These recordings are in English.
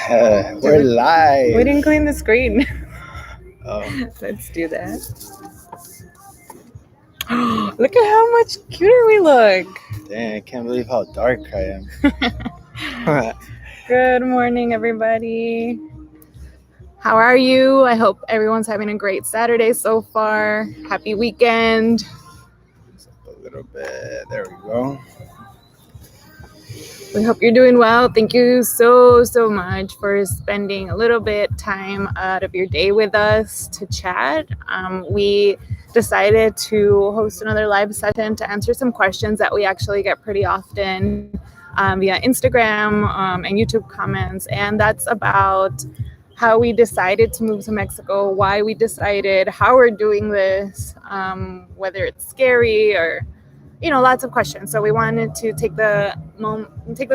We're live. We didn't clean the screen. Oh, Let's do that. Look at how much cuter we look. dang, I can't believe how dark I am. Good morning, everybody. How are you? I hope everyone's having a great Saturday so far. Happy weekend. Just a little bit. There we go. We hope you're doing well. Thank you so much for spending a little bit time out of your day with us to chat. We decided to host another live session to answer some questions that we actually get pretty often via Instagram and YouTube comments. And that's about how we decided to move to Mexico, why we decided, how we're doing this, whether it's scary or lots of questions. So we wanted to take the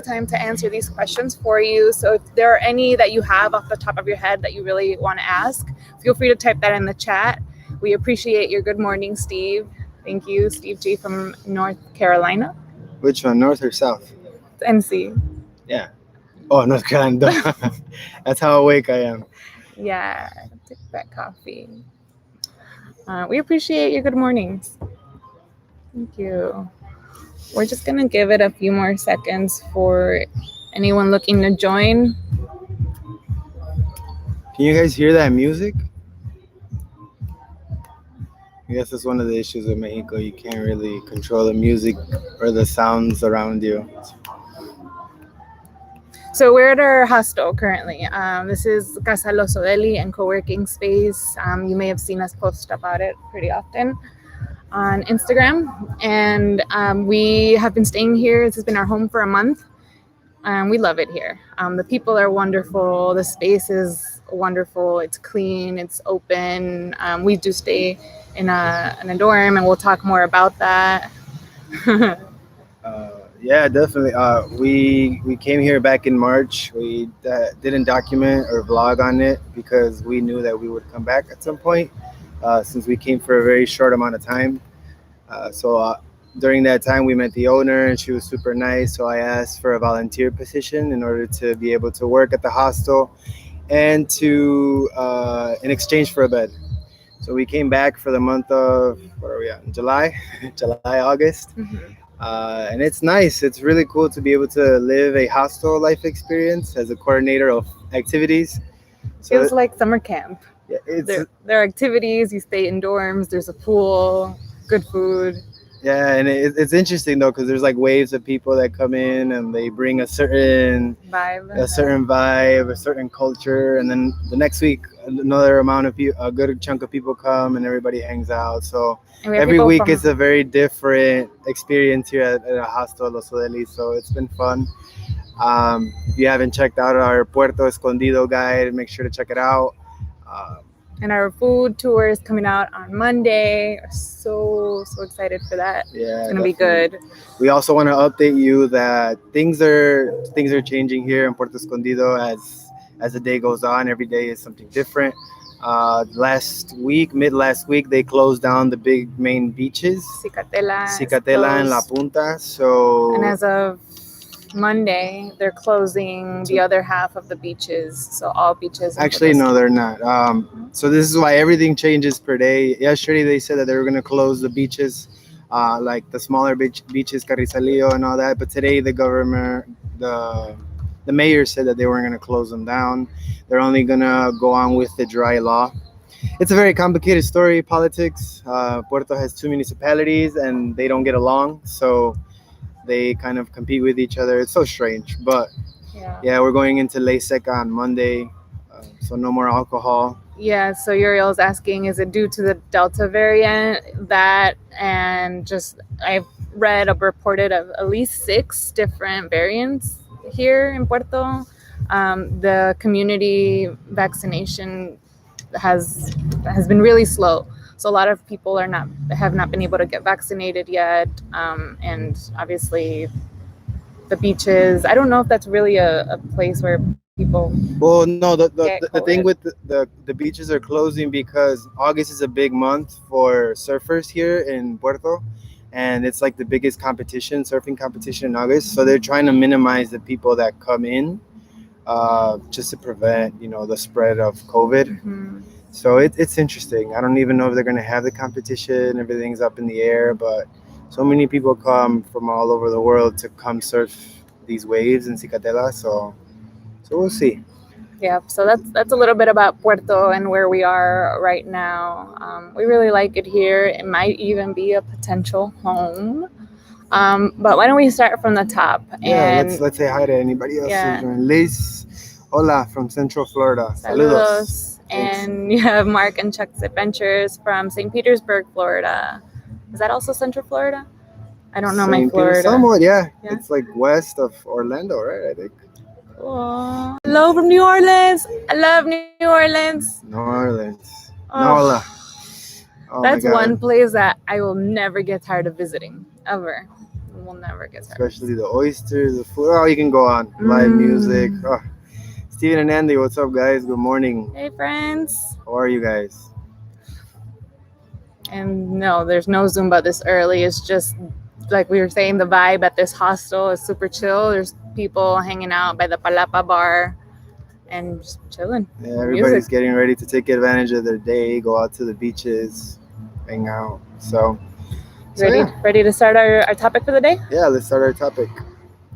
time to answer these questions for you. So if there are any that you have off the top of your head that you really want to ask, feel free to type that in the chat. We appreciate your good morning, Steve. Thank you, Steve G from North Carolina. Which one, North or South? It's NC. Yeah. Oh, North Carolina. That's how awake I am. Yeah, take that coffee. We appreciate your good mornings. Thank you. We're just going to give it a few more seconds for anyone looking to join. Can you guys hear that music? I guess that's one of the issues with Mexico. You can't really control the music or the sounds around you. So we're at our hostel currently. This is Casa Los Odeli and co-working space. You may have seen us post about it pretty often on Instagram, and we have been staying here. This has been our home for a month, and we love it here. The people are wonderful. The space is wonderful. It's clean. It's open. We do stay in a dorm, and we'll talk more about that. Yeah, definitely. We came here back in March. We didn't document or vlog on it because we knew that we would come back at some point. Since we came for a very short amount of time. So during that time, we met the owner and she was super nice. So I asked for a volunteer position in order to be able to work at the hostel and to in exchange for a bed. So we came back for the month of, where are we at? July, August. Mm-hmm. And it's nice. It's really cool to be able to live a hostel life experience as a coordinator of activities. So Feels like summer camp. Yeah, there are activities, you stay in dorms, there's a pool, good food. Yeah, and it's interesting though because there's like waves of people that come in and they bring a certain vibe, a certain culture, and then the next week another amount of people, a good chunk of people come and everybody hangs out. So every week it's a very different experience here at a hostel Los Odelis. So it's been fun. If you haven't checked out our Puerto Escondido guide, make sure to check it out. And our food tour is coming out on Monday. We're so excited for that. Yeah, it's gonna be good. We also want to update you that things are changing here in Puerto Escondido as the day goes on. Every day is something different. Mid last week, they closed down the big main beaches, Cicatela and La Punta. So, and as of Monday, they're closing the other half of the beaches. So all beaches. Actually, no, they're not. So this is why everything changes per day. Yesterday, they said that they were going to close the beaches, like the smaller beaches, Carrizalillo and all that. But today, the mayor said that they weren't going to close them down. They're only going to go on with the dry law. It's a very complicated story, politics. Puerto has 2 municipalities and they don't get along. So they kind of compete with each other. It's so strange, but yeah, we're going into Ley Seca on Monday, so no more alcohol. Yeah, so Uriel's asking, is it due to the Delta variant? That, and just I've read or reported of at least 6 different variants here in Puerto. The community vaccination has been really slow. So a lot of people have not been able to get vaccinated yet, and obviously the beaches. I don't know if that's really a place where people. Well, no, the thing with the beaches are closing because August is a big month for surfers here in Puerto, and it's like the biggest surfing competition in August. So they're trying to minimize the people that come in just to prevent, the spread of COVID. Mhm. So it's interesting. I don't even know if they're going to have the competition. Everything's up in the air, but so many people come from all over the world to come surf these waves in Cicatela. So we'll see. Yeah, so that's a little bit about Puerto and where we are right now. We really like it here. It might even be a potential home. But why don't we start from the top? Yeah, And let's say hi to anybody else yeah. who's joining. Liz, hola from Central Florida. Saludos. Saludos. Thanks. And you have Mark and Chuck's Adventures from St. Petersburg, Florida. Is that also Central Florida? I don't know my St. Peter, Florida. somewhat, yeah. Yeah. It's like west of Orlando, right? I think. Cool. Hello from New Orleans. I love New Orleans. New Orleans. Oh, Nola. Oh my that's God. one place that I will never get tired of visiting, ever. Will never get tired. Especially the oysters, the food. Oh, you can go on. Live music. Oh. Steven and Andy, what's up, guys? Good morning. Hey, friends. How are you guys? And no, there's no Zumba this early. It's just like we were saying, the vibe at this hostel is super chill. There's people hanging out by the Palapa bar and just chilling. Yeah, everybody's getting ready to take advantage of their day, go out to the beaches, hang out. So ready to start our topic for the day? Yeah, let's start our topic.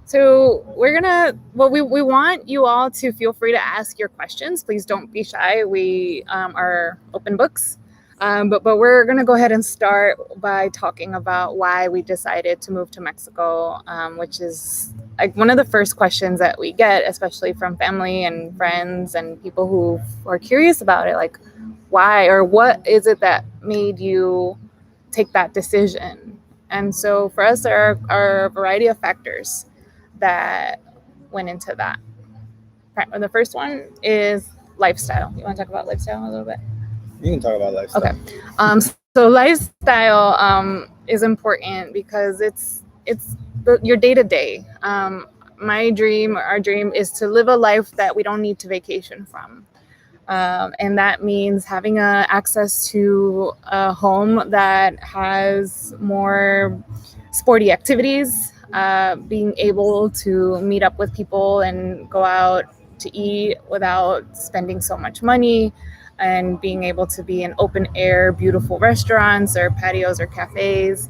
So we want you all to feel free to ask your questions. Please don't be shy. We are open books. But we're going to go ahead and start by talking about why we decided to move to Mexico, which is like one of the first questions that we get, especially from family and friends and people who are curious about it. Like, why or what is it that made you take that decision? And so for us, there are a variety of factors that went into that. The first one is lifestyle. You want to talk about lifestyle a little bit? You can talk about lifestyle. Okay. So lifestyle is important because it's your day to day. Our dream is to live a life that we don't need to vacation from. And that means having access to a home that has more sporty activities, being able to meet up with people and go out to eat without spending so much money, and being able to be in open air, beautiful restaurants or patios or cafes.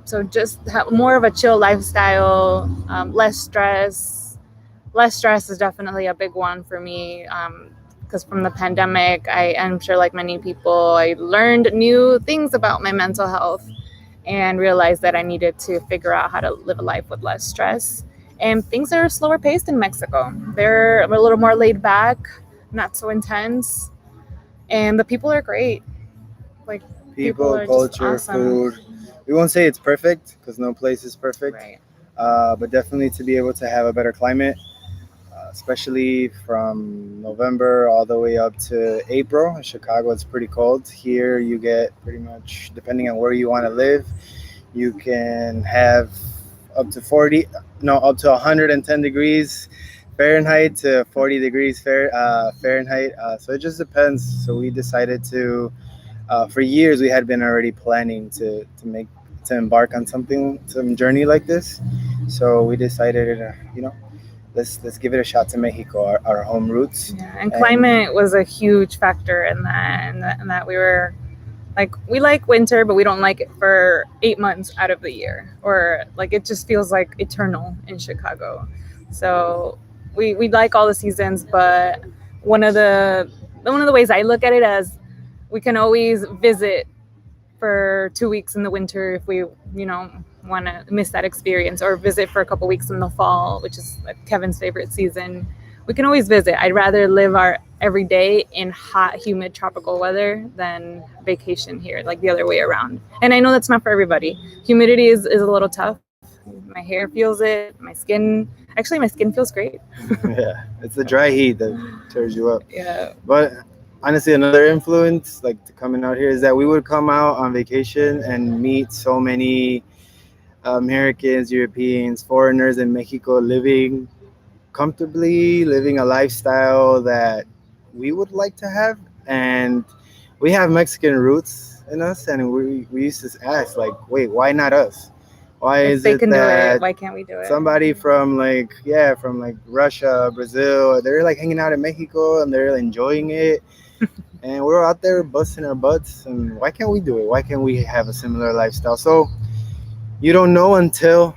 So just have more of a chill lifestyle, less stress. Less stress is definitely a big one for me, because from the pandemic, I'm sure like many people, I learned new things about my mental health and realized that I needed to figure out how to live a life with less stress. And things are slower paced in Mexico. They're a little more laid back, not so intense, and the people are great. Like people are culture, just awesome. Food. We won't say it's perfect because no place is perfect, right? But definitely to be able to have a better climate, especially from November all the way up to April. In Chicago, it's pretty cold. Here, you get pretty much, depending on where you want to live, you can have up to 110 degrees Fahrenheit to 40 degrees Fahrenheit. So it just depends. So we decided to, for years, we had been already planning to embark on some journey like this. So we decided, let's give it a shot to Mexico, our home roots. Yeah, and climate was a huge factor in that, and that we were like, we like winter, but we don't like it for 8 months out of the year, or like it just feels like eternal in Chicago. So we like all the seasons, but one of the ways I look at it as we can always visit for 2 weeks in the winter if we, want to miss that experience, or visit for a couple weeks in the fall, which is Kevin's favorite season. We can always visit. I'd rather live our every day in hot, humid, tropical weather than vacation here, like the other way around. And I know that's not for everybody. Humidity is a little tough. My hair feels it. My skin feels great. Yeah, it's the dry heat that tears you up. Yeah. But honestly, another influence, like coming out here, is that we would come out on vacation and meet so many Americans, Europeans, foreigners in Mexico living comfortably, living a lifestyle that we would like to have. And we have Mexican roots in us, and we used to ask, like, wait, why not us? Why If is they it can do it, that why can't we do it? somebody from like Russia, Brazil, they're like hanging out in Mexico and they're enjoying it, and we're out there busting our butts, and why can't we do it? Why can't we have a similar lifestyle? So you don't know until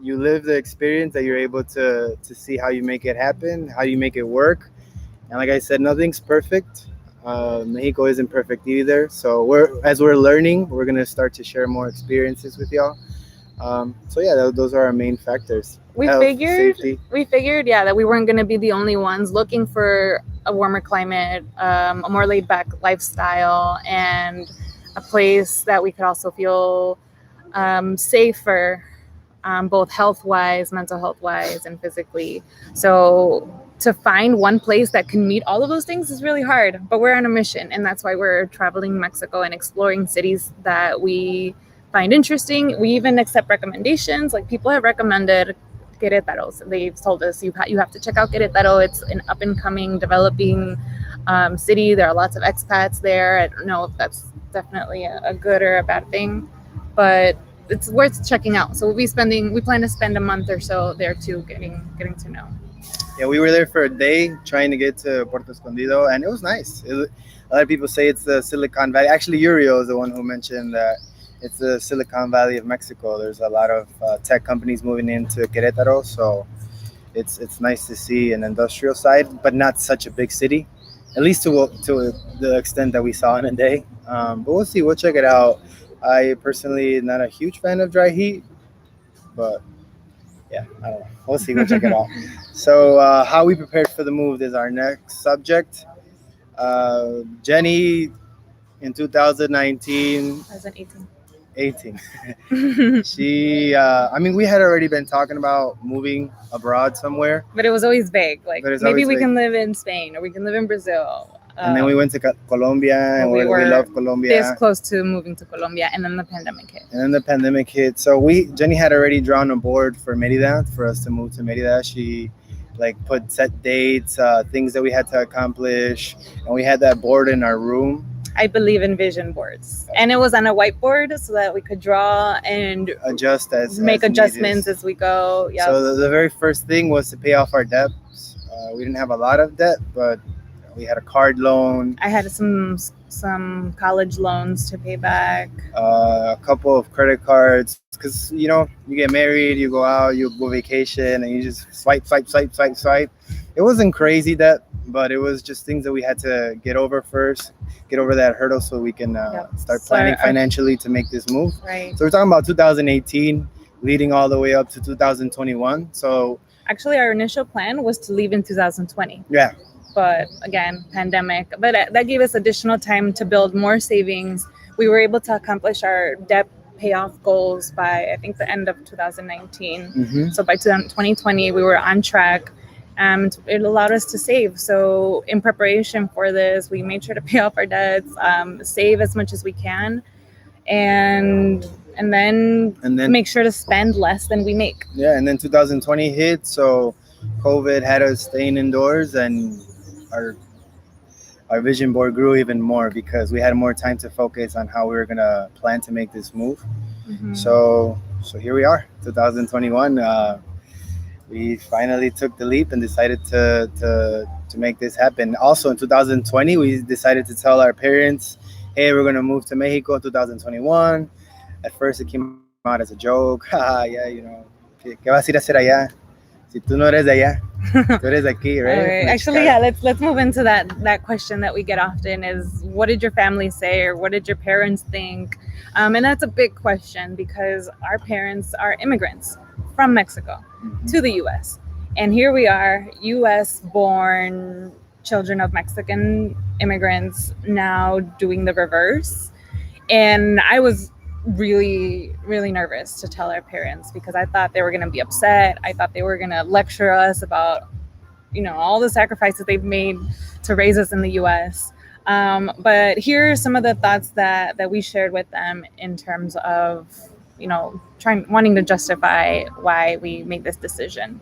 you live the experience that you're able to see how you make it happen, how you make it work. And like I said, nothing's perfect. Mexico isn't perfect either. So we're learning, we're gonna start to share more experiences with y'all. So yeah, those are our main factors. We Health, figured, safety. yeah, that we weren't going to be the only ones looking for a warmer climate, a more laid back lifestyle, and a place that we could also feel safer, both health wise, mental health wise, and physically. So to find one place that can meet all of those things is really hard, but we're on a mission, and that's why we're traveling Mexico and exploring cities that we find interesting. We even accept recommendations. Like, people have recommended Querétaro. So they've told us you have to check out Querétaro. It's an up and coming, developing city. There are lots of expats there. I don't know if that's definitely a good or a bad thing, but it's worth checking out. So we plan to spend a month or so there too, getting to know. Yeah, we were there for a day trying to get to Puerto Escondido, and it was nice. A lot of people say it's the Silicon Valley. Actually, Uriel is the one who mentioned that it's the Silicon Valley of Mexico. There's a lot of tech companies moving into Querétaro, so it's nice to see an industrial side, but not such a big city, at least to the extent that we saw in a day. But we'll see. We'll check it out. I personally not a huge fan of dry heat, but yeah, I don't know. We'll see. We'll check it out. So how we prepared for the move is our next subject. Jenny in 2019, 2018. 18. I mean, we had already been talking about moving abroad somewhere. But it was always vague. Like, But it's maybe always we vague. can live in Spain or we can live in Brazil. And then we went to Colombia, and we were love this Colombia. close to moving to Colombia, and then the pandemic hit. And then the pandemic hit. So Jenny had already drawn a board for Merida, for us to move to Merida. She put set dates, things that we had to accomplish, and we had that board in our room. I believe in vision boards, and it was on a whiteboard so that we could draw and adjust make as adjustments needed. as we go. Yeah. So the very first thing was to pay off our debts. We didn't have a lot of debt, but we had a card loan. I had some college loans to pay back. A couple of credit cards, because you get married, you go out, you go vacation, and you just swipe. It wasn't crazy debt, but it was just things that we had to get over first, get over that hurdle, so we can start planning financially to make this move. Right. So we're talking about 2018, leading all the way up to 2021. So actually, our initial plan was to leave in 2020. Yeah. But again, pandemic. But that gave us additional time to build more savings. We were able to accomplish our debt payoff goals by, I think, the end of 2019. Mm-hmm. So by 2020, we were on track, and it allowed us to save. So in preparation for this, we made sure to pay off our debts, save as much as we can, and then make sure to spend less than we make. Yeah, and then 2020 hit, so COVID had us staying indoors, and our vision board grew even more because we had more time to focus on how we were gonna plan to make this move. Mm-hmm. So here we are, 2021. We finally took the leap and decided to make this happen. Also in 2020, we decided to tell our parents, hey, we're gonna move to Mexico in 2021. At first it came out as a joke. Yeah, ¿qué vas a ir a hacer allá? Si tú no eres de allá, tú eres de aquí, right? Right. Actually, yeah, let's move into that question that we get often is, what did your family say, or what did your parents think? And that's a big question because our parents are immigrants from Mexico to the U.S. And here we are, U.S.-born children of Mexican immigrants, now doing the reverse. And I was really, really nervous to tell our parents because I thought they were going to be upset. I thought they were going to lecture us about, all the sacrifices they've made to raise us in the U.S. But here are some of the thoughts that we shared with them in terms of, wanting to justify why we made this decision.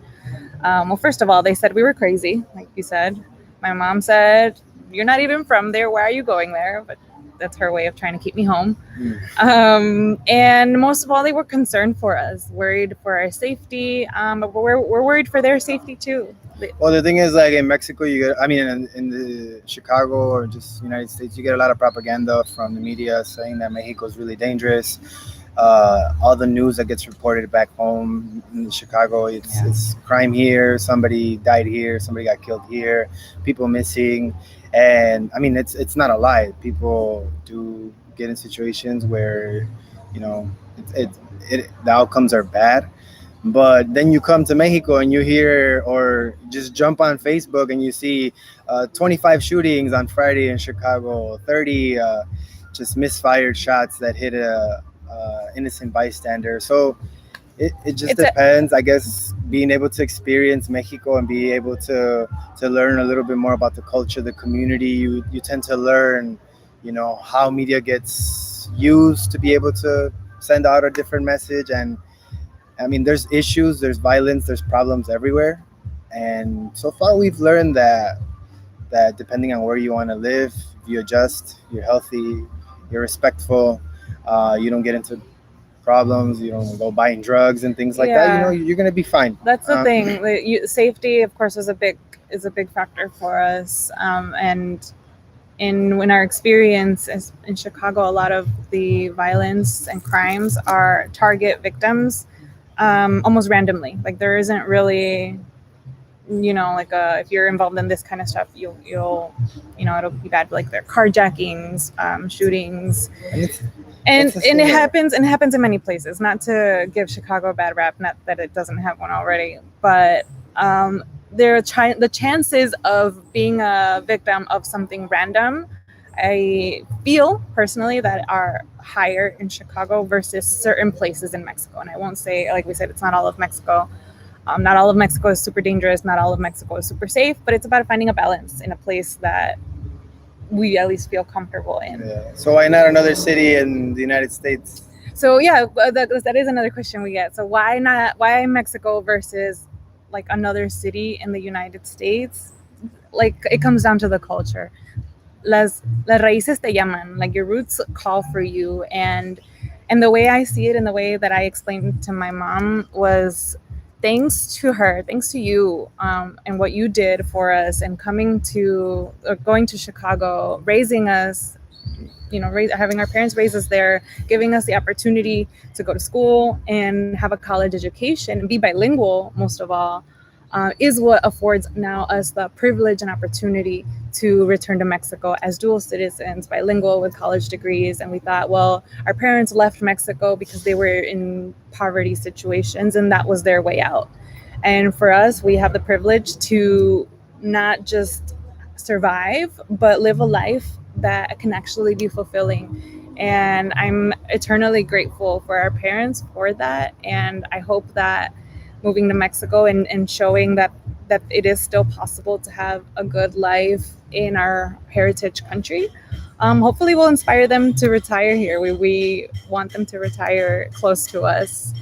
Well, first of all, they said we were crazy, like you said. My mom said, you're not even from there. Why are you going there? But that's her way of trying to keep me home. Mm. And most of all, they were concerned for us, worried for our safety, but we're worried for their safety too. Well, the thing is, like in Mexico, you get, I mean, in the Chicago or just United States, you get a lot of propaganda from the media saying that Mexico is really dangerous. All the news that gets reported back home in Chicago, it's crime here, somebody died here, somebody got killed here, people missing, and I mean, it's not a lie. People do get in situations where, you know, the outcomes are bad. But then you come to Mexico and you hear, or just jump on Facebook and you see 25 shootings on Friday in Chicago, 30 just misfired shots that hit a innocent bystander. So it just depends. I guess being able to experience Mexico and be able to learn a little bit more about the culture, the community, you tend to learn, you know, how media gets used to be able to send out a different message. And I mean, there's issues, there's violence, there's problems everywhere, and so far we've learned that depending on where you want to live, if you adjust, you're healthy, you're respectful, you don't get into problems, you don't go buying drugs and things like that. You know, you're gonna be fine. That's the thing. Safety, of course, is a big factor for us, and in our experience in Chicago, a lot of the violence and crimes are target victims. Almost randomly, like there isn't really, you know, like if you're involved in this kind of stuff, you'll you know, it'll be bad, like there are carjackings, shootings, and it happens in many places. Not to give Chicago a bad rap, not that it doesn't have one already, but the chances of being a victim of something random, I feel personally, that are higher in Chicago versus certain places in Mexico. And I won't say, like we said, it's not all of Mexico. Not all of Mexico is super dangerous. Not all of Mexico is super safe. But it's about finding a balance in a place that we at least feel comfortable in. Yeah. So why not another city in the United States? So yeah, that is another question we get. So why Mexico versus like another city in the United States? Like it comes down to the culture. Las raíces te llaman, like your roots call for you. And the way I see it, and the way that I explained to my mom, was thanks to her, thanks to you, and what you did for us, and going to Chicago, raising us, you know, having our parents raise us there, giving us the opportunity to go to school and have a college education and be bilingual, most of all, is what affords now us the privilege and opportunity to return to Mexico as dual citizens, bilingual with college degrees. And we thought, well, our parents left Mexico because they were in poverty situations and that was their way out. And for us, we have the privilege to not just survive, but live a life that can actually be fulfilling. And I'm eternally grateful for our parents for that. And I hope that moving to Mexico and showing that it is still possible to have a good life in our heritage country, hopefully will inspire them to retire here. We want them to retire close to us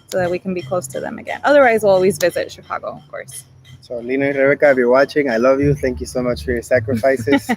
so that we can be close to them again. Otherwise, we'll always visit Chicago, of course. So Lina and Rebecca, if you're watching, I love you. Thank you so much for your sacrifices.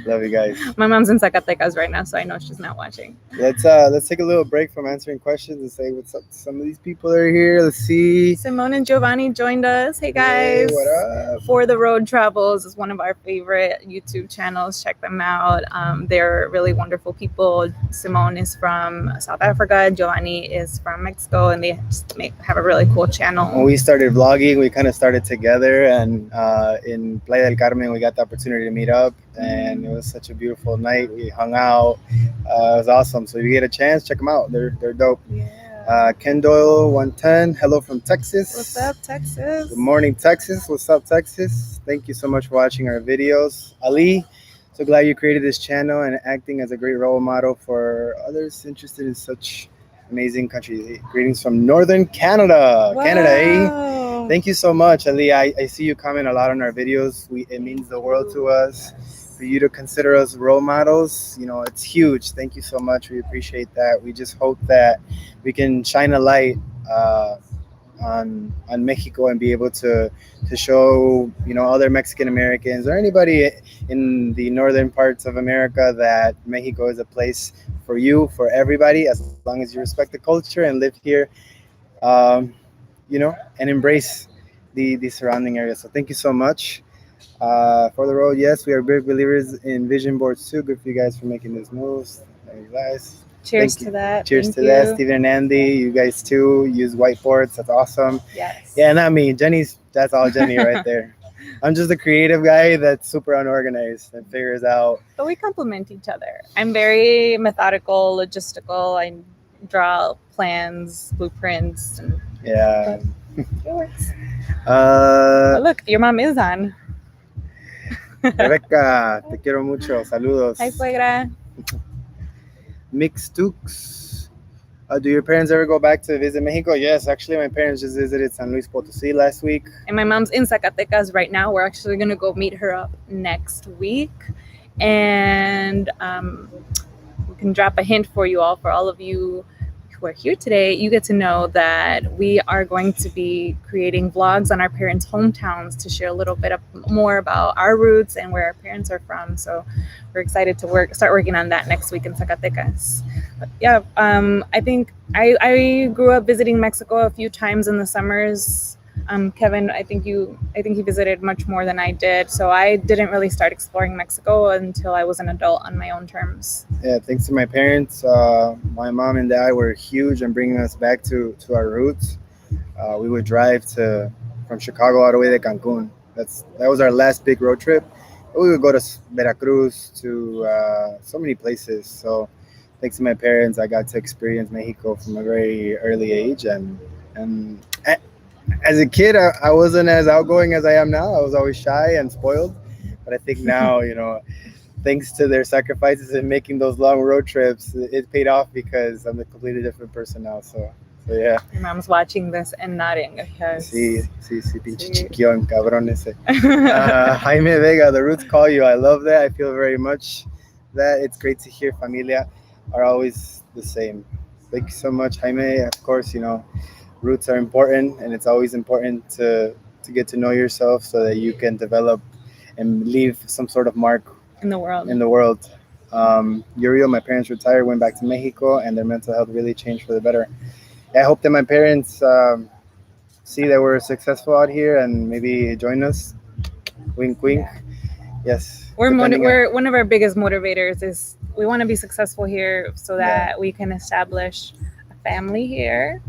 Love you guys. My mom's in Zacatecas right now, so I know she's not watching. Let's take a little break from answering questions and say what's up to some of these people that are here. Let's see. Simone and Giovanni joined us. Hey guys. Hey, what up? For the Road Travels is one of our favorite YouTube channels. Check them out. They're really wonderful people. Simone is from South Africa. Giovanni is from Mexico, and they just have a really cool channel. When we started vlogging, we kind of started together, and in Playa del Carmen, we got the opportunity to meet up, and it was such a beautiful night. We hung out. It was awesome. So if you get a chance, check them out. They're dope. Yeah. Ken Doyle 110. Hello from Texas. What's up, Texas? Good morning, Texas. What's up, Texas? Thank you so much for watching our videos. Ali, so glad you created this channel and acting as a great role model for others interested in such amazing countries. Greetings from Northern Canada. Wow. Canada, eh? Thank you so much, Ali. I see you comment a lot on our videos. It means the world to us. For you to consider us role models, you know, it's huge. Thank you so much. We appreciate that. We just hope that we can shine a light on Mexico and be able to show other Mexican Americans or anybody in the northern parts of America that Mexico is a place for you, for everybody, as long as you respect the culture and live here, um, and embrace the surrounding area. So thank you so much. For the road, yes, we are big believers in vision boards too. Good for you guys for making these moves. Thank you guys. Cheers Thank you. to that. Cheers Thank to you. that, Steven and Andy. You guys too use whiteboards. That's awesome. Yes. Yeah, not me. That's all Jenny right there. I'm just a creative guy that's super unorganized and figures out. But we complement each other. I'm very methodical, logistical. I draw plans, blueprints, and Yeah. it works. Oh, look, your mom is on. Rebecca, te quiero mucho. Saludos. Hi, suegra. Mixtux. Do your parents ever go back to visit Mexico? Yes, actually, my parents just visited San Luis Potosí last week. And my mom's in Zacatecas right now. We're actually going to go meet her up next week. And we can drop a hint for you all, for all of you who are here today. You get to know that we are going to be creating vlogs on our parents' hometowns to share a little bit more about our roots and where our parents are from. So we're excited to start working on that next week in Zacatecas. But yeah, I think I grew up visiting Mexico a few times in the summers. Kevin, I think he visited much more than I did. So I didn't really start exploring Mexico until I was an adult on my own terms. Yeah, thanks to my parents. My mom and dad were huge in bringing us back to our roots. We would drive from Chicago all the way to Cancun. That was our last big road trip. We would go to Veracruz, to so many places. So thanks to my parents, I got to experience Mexico from a very early age. And as a kid, I wasn't as outgoing as I am now. I was always shy and spoiled. But I think now, thanks to their sacrifices in making those long road trips, it paid off because I'm a completely different person now. So yeah. Your mom's watching this and nodding. Yes. Sí, pinche chiquión, cabrón ese. Jaime Vega, the roots call you. I love that. I feel very much that. It's great to hear familia are always the same. Thank you so much, Jaime. Of course, roots are important, and it's always important to get to know yourself so that you can develop and leave some sort of mark in the world. Uriel, my parents retired, went back to Mexico, and their mental health really changed for the better. I hope that my parents see that we're successful out here and maybe join us. Wink, wink. Yeah. Yes. We're one of our biggest motivators is we want to be successful here so that we can establish a family here,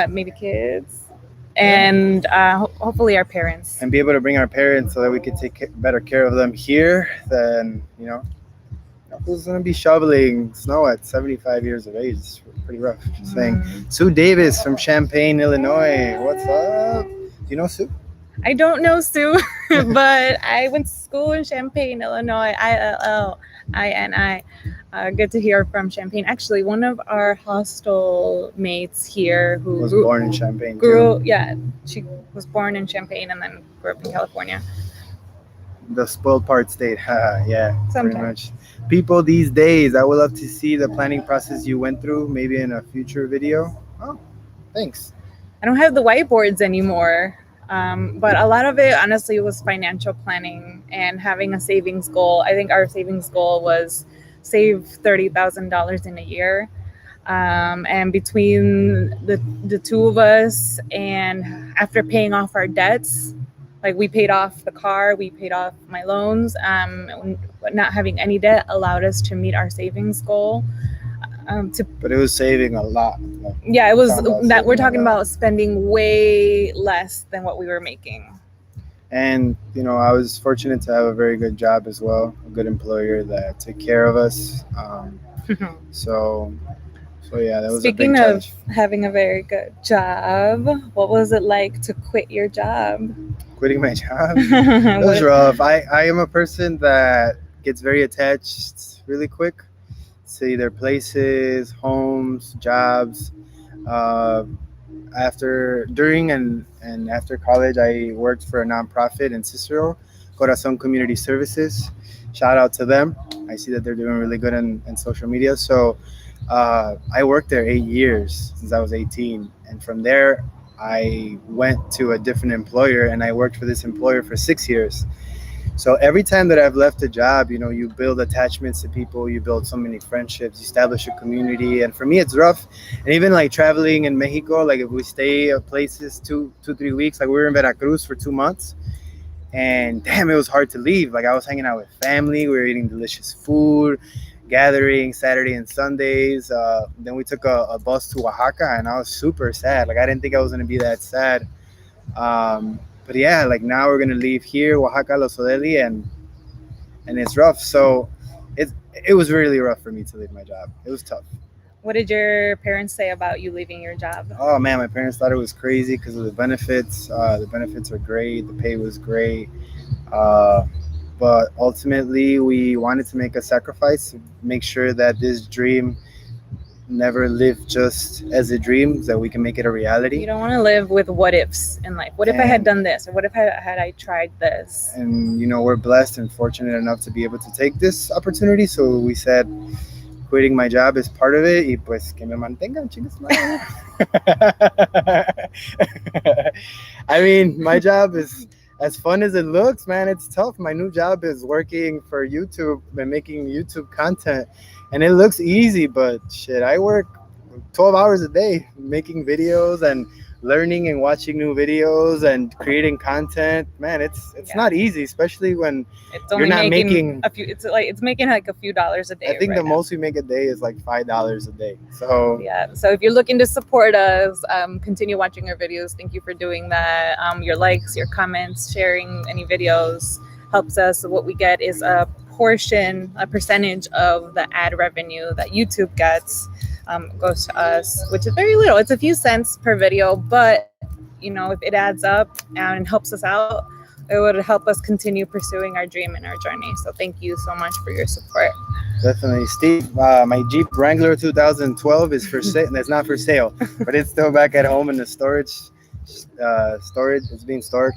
maybe kids, and hopefully our parents. And be able to bring our parents so that we can take better care of them here than, who's going to be shoveling snow at 75 years of age? It's pretty rough. Just saying. Sue Davis from Champaign, Illinois. What's up? Do you know Sue? I don't know Sue, but I went to school in Champaign, Illinois. ILLINI. Good to hear from Champaign. Actually, one of our hostel mates here who was born in Champaign. She was born in Champaign and then grew up in California. The spoiled part state. Yeah, sometimes. Pretty much. People these days, I would love to see the planning process you went through, maybe in a future video. Oh, thanks. I don't have the whiteboards anymore, but a lot of it, honestly, was financial planning and having a savings goal. I think our savings goal was save $30,000 in a year. And between the two of us, and after paying off our debts, like we paid off the car, we paid off my loans, not having any debt allowed us to meet our savings goal. But it was saving a lot. Yeah, it was that we're talking about spending way less than what we were making. And, I was fortunate to have a very good job as well, a good employer that took care of us. So yeah, that was Speaking a big challenge. Of having a very good job, what was it like to quit your job? Quitting my job? It was rough. I am a person that gets very attached really quick to either places, homes, jobs. During and after college, I worked for a nonprofit in Cicero, Corazon Community Services. Shout out to them. I see that they're doing really good in social media. So I worked there 8 years since I was 18. and from there I went to a different employer, and I worked for this employer for 6 years. So every time that I've left a job, you build attachments to people, you build so many friendships, you establish a community. And for me, it's rough. And even like traveling in Mexico, like if we stay at places 3 weeks, like we were in Veracruz for 2 months, and damn, it was hard to leave. Like I was hanging out with family, we were eating delicious food, gathering Saturday and Sundays. Then we took a bus to Oaxaca, and I was super sad. Like I didn't think I was gonna be that sad. But yeah, like now we're gonna leave here, Oaxaca, Los Odeli, and it's rough. So it was really rough for me to leave my job. It was tough. What did your parents say about you leaving your job? Oh man, my parents thought it was crazy because of the benefits. The benefits are great. The pay was great. But ultimately, we wanted to make a sacrifice to make sure that this dream never lived just as a dream, that we can make it a reality. You don't want to live with what ifs in life. What if I had done this? Or what if I tried this? And we're blessed and fortunate enough to be able to take this opportunity. So we said quitting my job is part of it. Y pues que me mantengan, chingas madre. I mean, my job is as fun as it looks, man. It's tough. My new job is working for YouTube and making YouTube content. And it looks easy, but shit, I work 12 hours a day making videos and learning and watching new videos and creating content. Man, it's not easy, especially when it's only you're not making a few. It's making like a few dollars a day. I think right the now. most we make a day is like $5 a day. So yeah. So if you're looking to support us, continue watching our videos. Thank you for doing that. Your likes, your comments, sharing any videos helps us. What we get is a percentage of the ad revenue that YouTube gets goes to us, which is very little. It's a few cents per video, but if it adds up and helps us out, it would help us continue pursuing our dream and our journey. So thank you so much for your support. Definitely, Steve. My Jeep Wrangler 2012 is for sale. That's not for sale, but it's still back at home in the storage. It's being stored.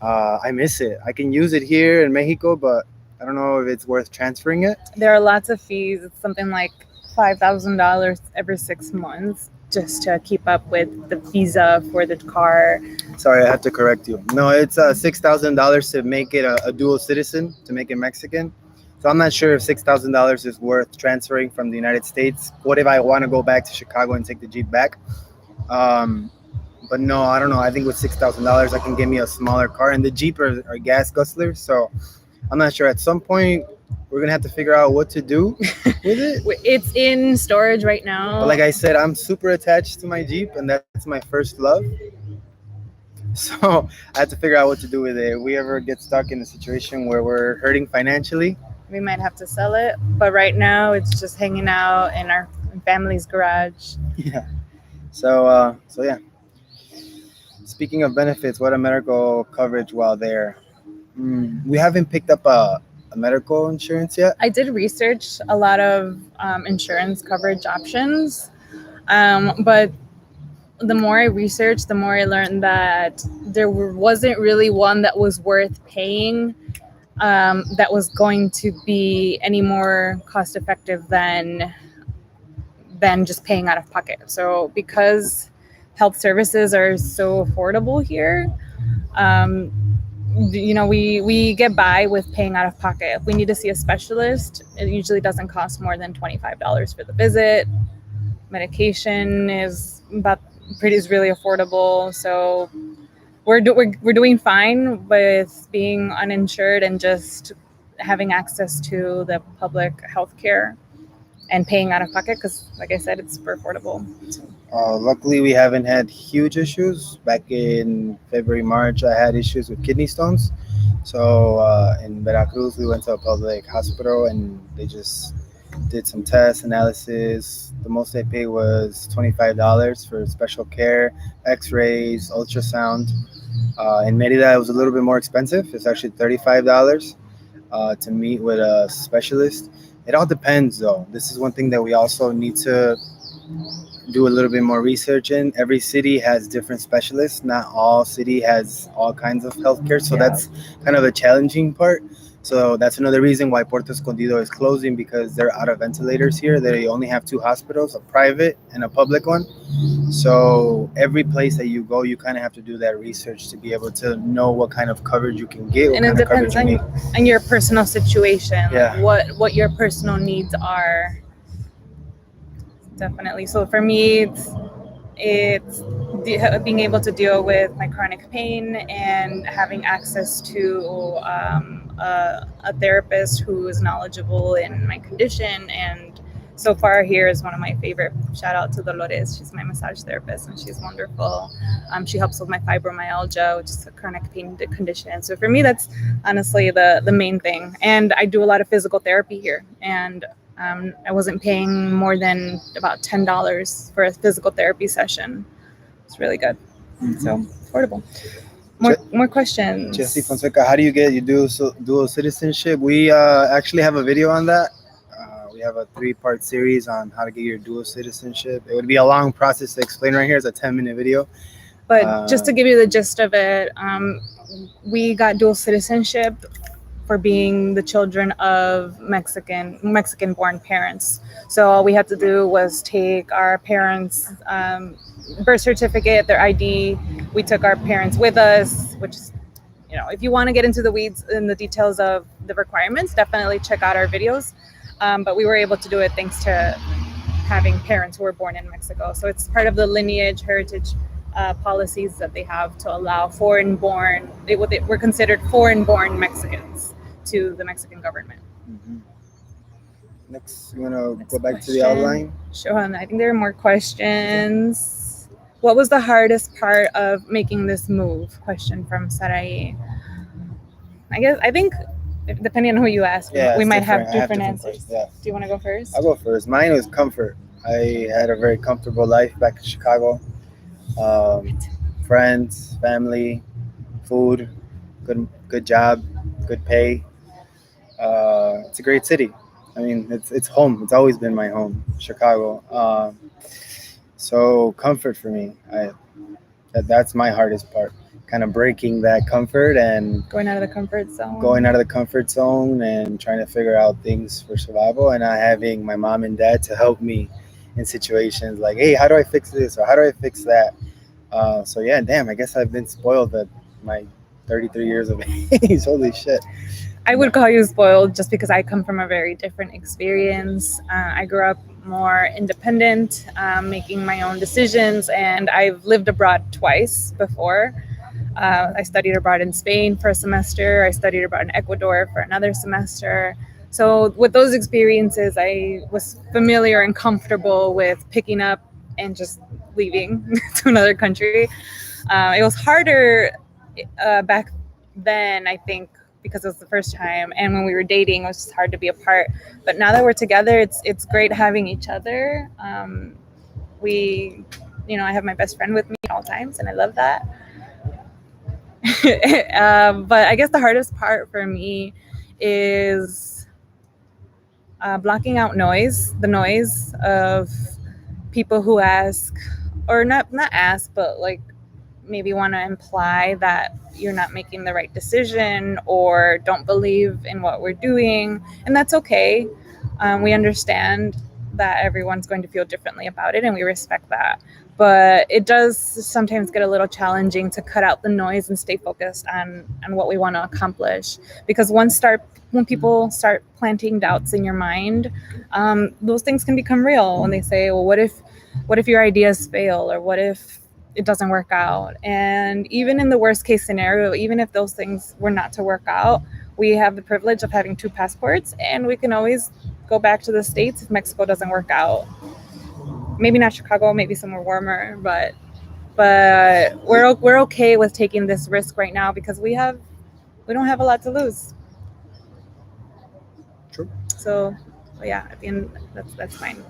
I miss it. I can use it here in Mexico, but I don't know if it's worth transferring it. There are lots of fees. It's something like $5,000 every 6 months just to keep up with the visa for the car. Sorry, I have to correct you. No, it's $6,000 to make it a dual citizen, to make it Mexican. So I'm not sure if $6,000 is worth transferring from the United States. What if I want to go back to Chicago and take the Jeep back? But no, I don't know. I think with $6,000, I can get me a smaller car. And the Jeep are gas guzzlers, so I'm not sure. At some point, we're going to have to figure out what to do with it. It's in storage right now. But like I said, I'm super attached to my Jeep, and that's my first love. So I have to figure out what to do with it. If we ever get stuck in a situation where we're hurting financially, we might have to sell it. But right now, it's just hanging out in our family's garage. Yeah. So yeah. Speaking of benefits, what a medical coverage while there. We haven't picked up a medical insurance yet. I did research a lot of insurance coverage options, but the more I researched, the more I learned that there wasn't really one that was worth paying, that was going to be any more cost effective than just paying out of pocket. So because health services are so affordable here, we get by with paying out of pocket. If we need to see a specialist, it usually doesn't cost more than $25 for the visit. Medication is really affordable. So we're doing fine with being uninsured and just having access to the public health care and paying out of pocket because, like I said, it's super affordable. Luckily, we haven't had huge issues. Back in February, March, I had issues with kidney stones. So in Veracruz, we went to a public hospital and they just did some tests, analysis. The most they paid was $25 for special care, x-rays, ultrasound. In Merida, it was a little bit more expensive. It's actually $35 to meet with a specialist. It all depends, though. This is one thing that we also need to do a little bit more research in. Every city has different specialists. Not all city has all kinds of healthcare, so that's kind of a challenging part. So that's another reason why Puerto Escondido is closing, because they're out of ventilators here. They only have two hospitals, a private and a public one. So every place that you go, you kind of have to do that research to be able to know what kind of coverage you can get, what And it kind of depends coverage you on, need. on your personal situation, Yeah. what your personal needs are. Definitely. So for me, it's being able to deal with my chronic pain and having access to a therapist who is knowledgeable in my condition. And so far here is one of my favorite. Shout out to Dolores. She's my massage therapist and she's wonderful. She helps with my fibromyalgia, which is a chronic pain condition. So for me, that's honestly the main thing. And I do a lot of physical therapy here. And I wasn't paying more than about $10 for a physical therapy session. It's really good. So affordable. More questions. Jesse Fonseca, how do you get your dual citizenship? We actually have a video on that. We have a 3-part series on how to get your dual citizenship. It would be a long process to explain right here. It's a 10-minute video. But just to give you the gist of it, we got dual citizenship for being the children of Mexican-born parents. So all we had to do was take our parents' birth certificate, their ID. We took our parents with us, which is, if you want to get into the weeds and the details of the requirements, definitely check out our videos. But we were able to do it thanks to having parents who were born in Mexico. So it's part of the lineage, heritage policies that they have to allow foreign-born. We're considered foreign-born Mexicans to the Mexican government. Mm-hmm. Next, you want to go back to the outline? Sure. I think there are more questions. What was the hardest part of making this move? Question from Sarai. I think depending on who you ask, we might have different answers. Yeah. Do you want to go first? I'll go first. Mine was comfort. I had a very comfortable life back in Chicago. Friends, family, food, good job, good pay. It's a great city. I mean, it's home. It's always been my home, Chicago. So comfort for me. That's my hardest part. Kind of breaking that comfort and going out of the comfort zone and trying to figure out things for survival, and not having my mom and dad to help me in situations like, hey, how do I fix this or how do I fix that? So yeah, damn, I guess I've been spoiled at my 33 years of age. Holy shit. I would call you spoiled just because I come from a very different experience. I grew up more independent, making my own decisions, and I've lived abroad twice before. I studied abroad in Spain for a semester. I studied abroad in Ecuador for another semester. So with those experiences, I was familiar and comfortable with picking up and just leaving to another country. It was harder back then, I think, because it was the first time, and when we were dating, it was just hard to be apart. But now that we're together, it's great having each other. I have my best friend with me at all times, and I love that. But I guess the hardest part for me is blocking out the noise of people who ask, or not ask, but like maybe want to imply that you're not making the right decision or don't believe in what we're doing. And that's okay. We understand that everyone's going to feel differently about it, and we respect that. But it does sometimes get a little challenging to cut out the noise and stay focused on what we want to accomplish. Because when people start planting doubts in your mind, those things can become real. When they say, well, what if your ideas fail, or what if it doesn't work out? And even in the worst case scenario, even if those things were not to work out, we have the privilege of having 2 passports, and we can always go back to the States if Mexico doesn't work out. Maybe not Chicago, maybe somewhere warmer, but we're okay with taking this risk right now because we don't have a lot to lose. True. So yeah, at the end, that's fine.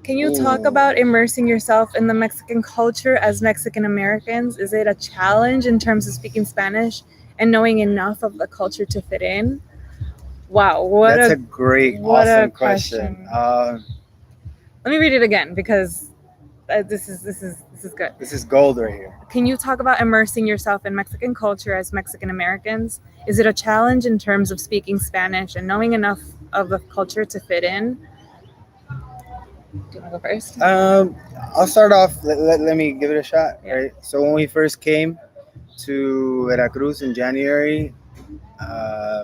Can you talk about immersing yourself in the Mexican culture as Mexican Americans? Is it a challenge in terms of speaking Spanish and knowing enough of the culture to fit in? Wow, that's a great, awesome question. Let me read it again because This is good. This is gold right here. Can you talk about immersing yourself in Mexican culture as Mexican Americans? Is it a challenge in terms of speaking Spanish and knowing enough of the culture to fit in? Do you want to go first? I'll start off. Let me give it a shot. Yeah. Right. So when we first came to Veracruz in January,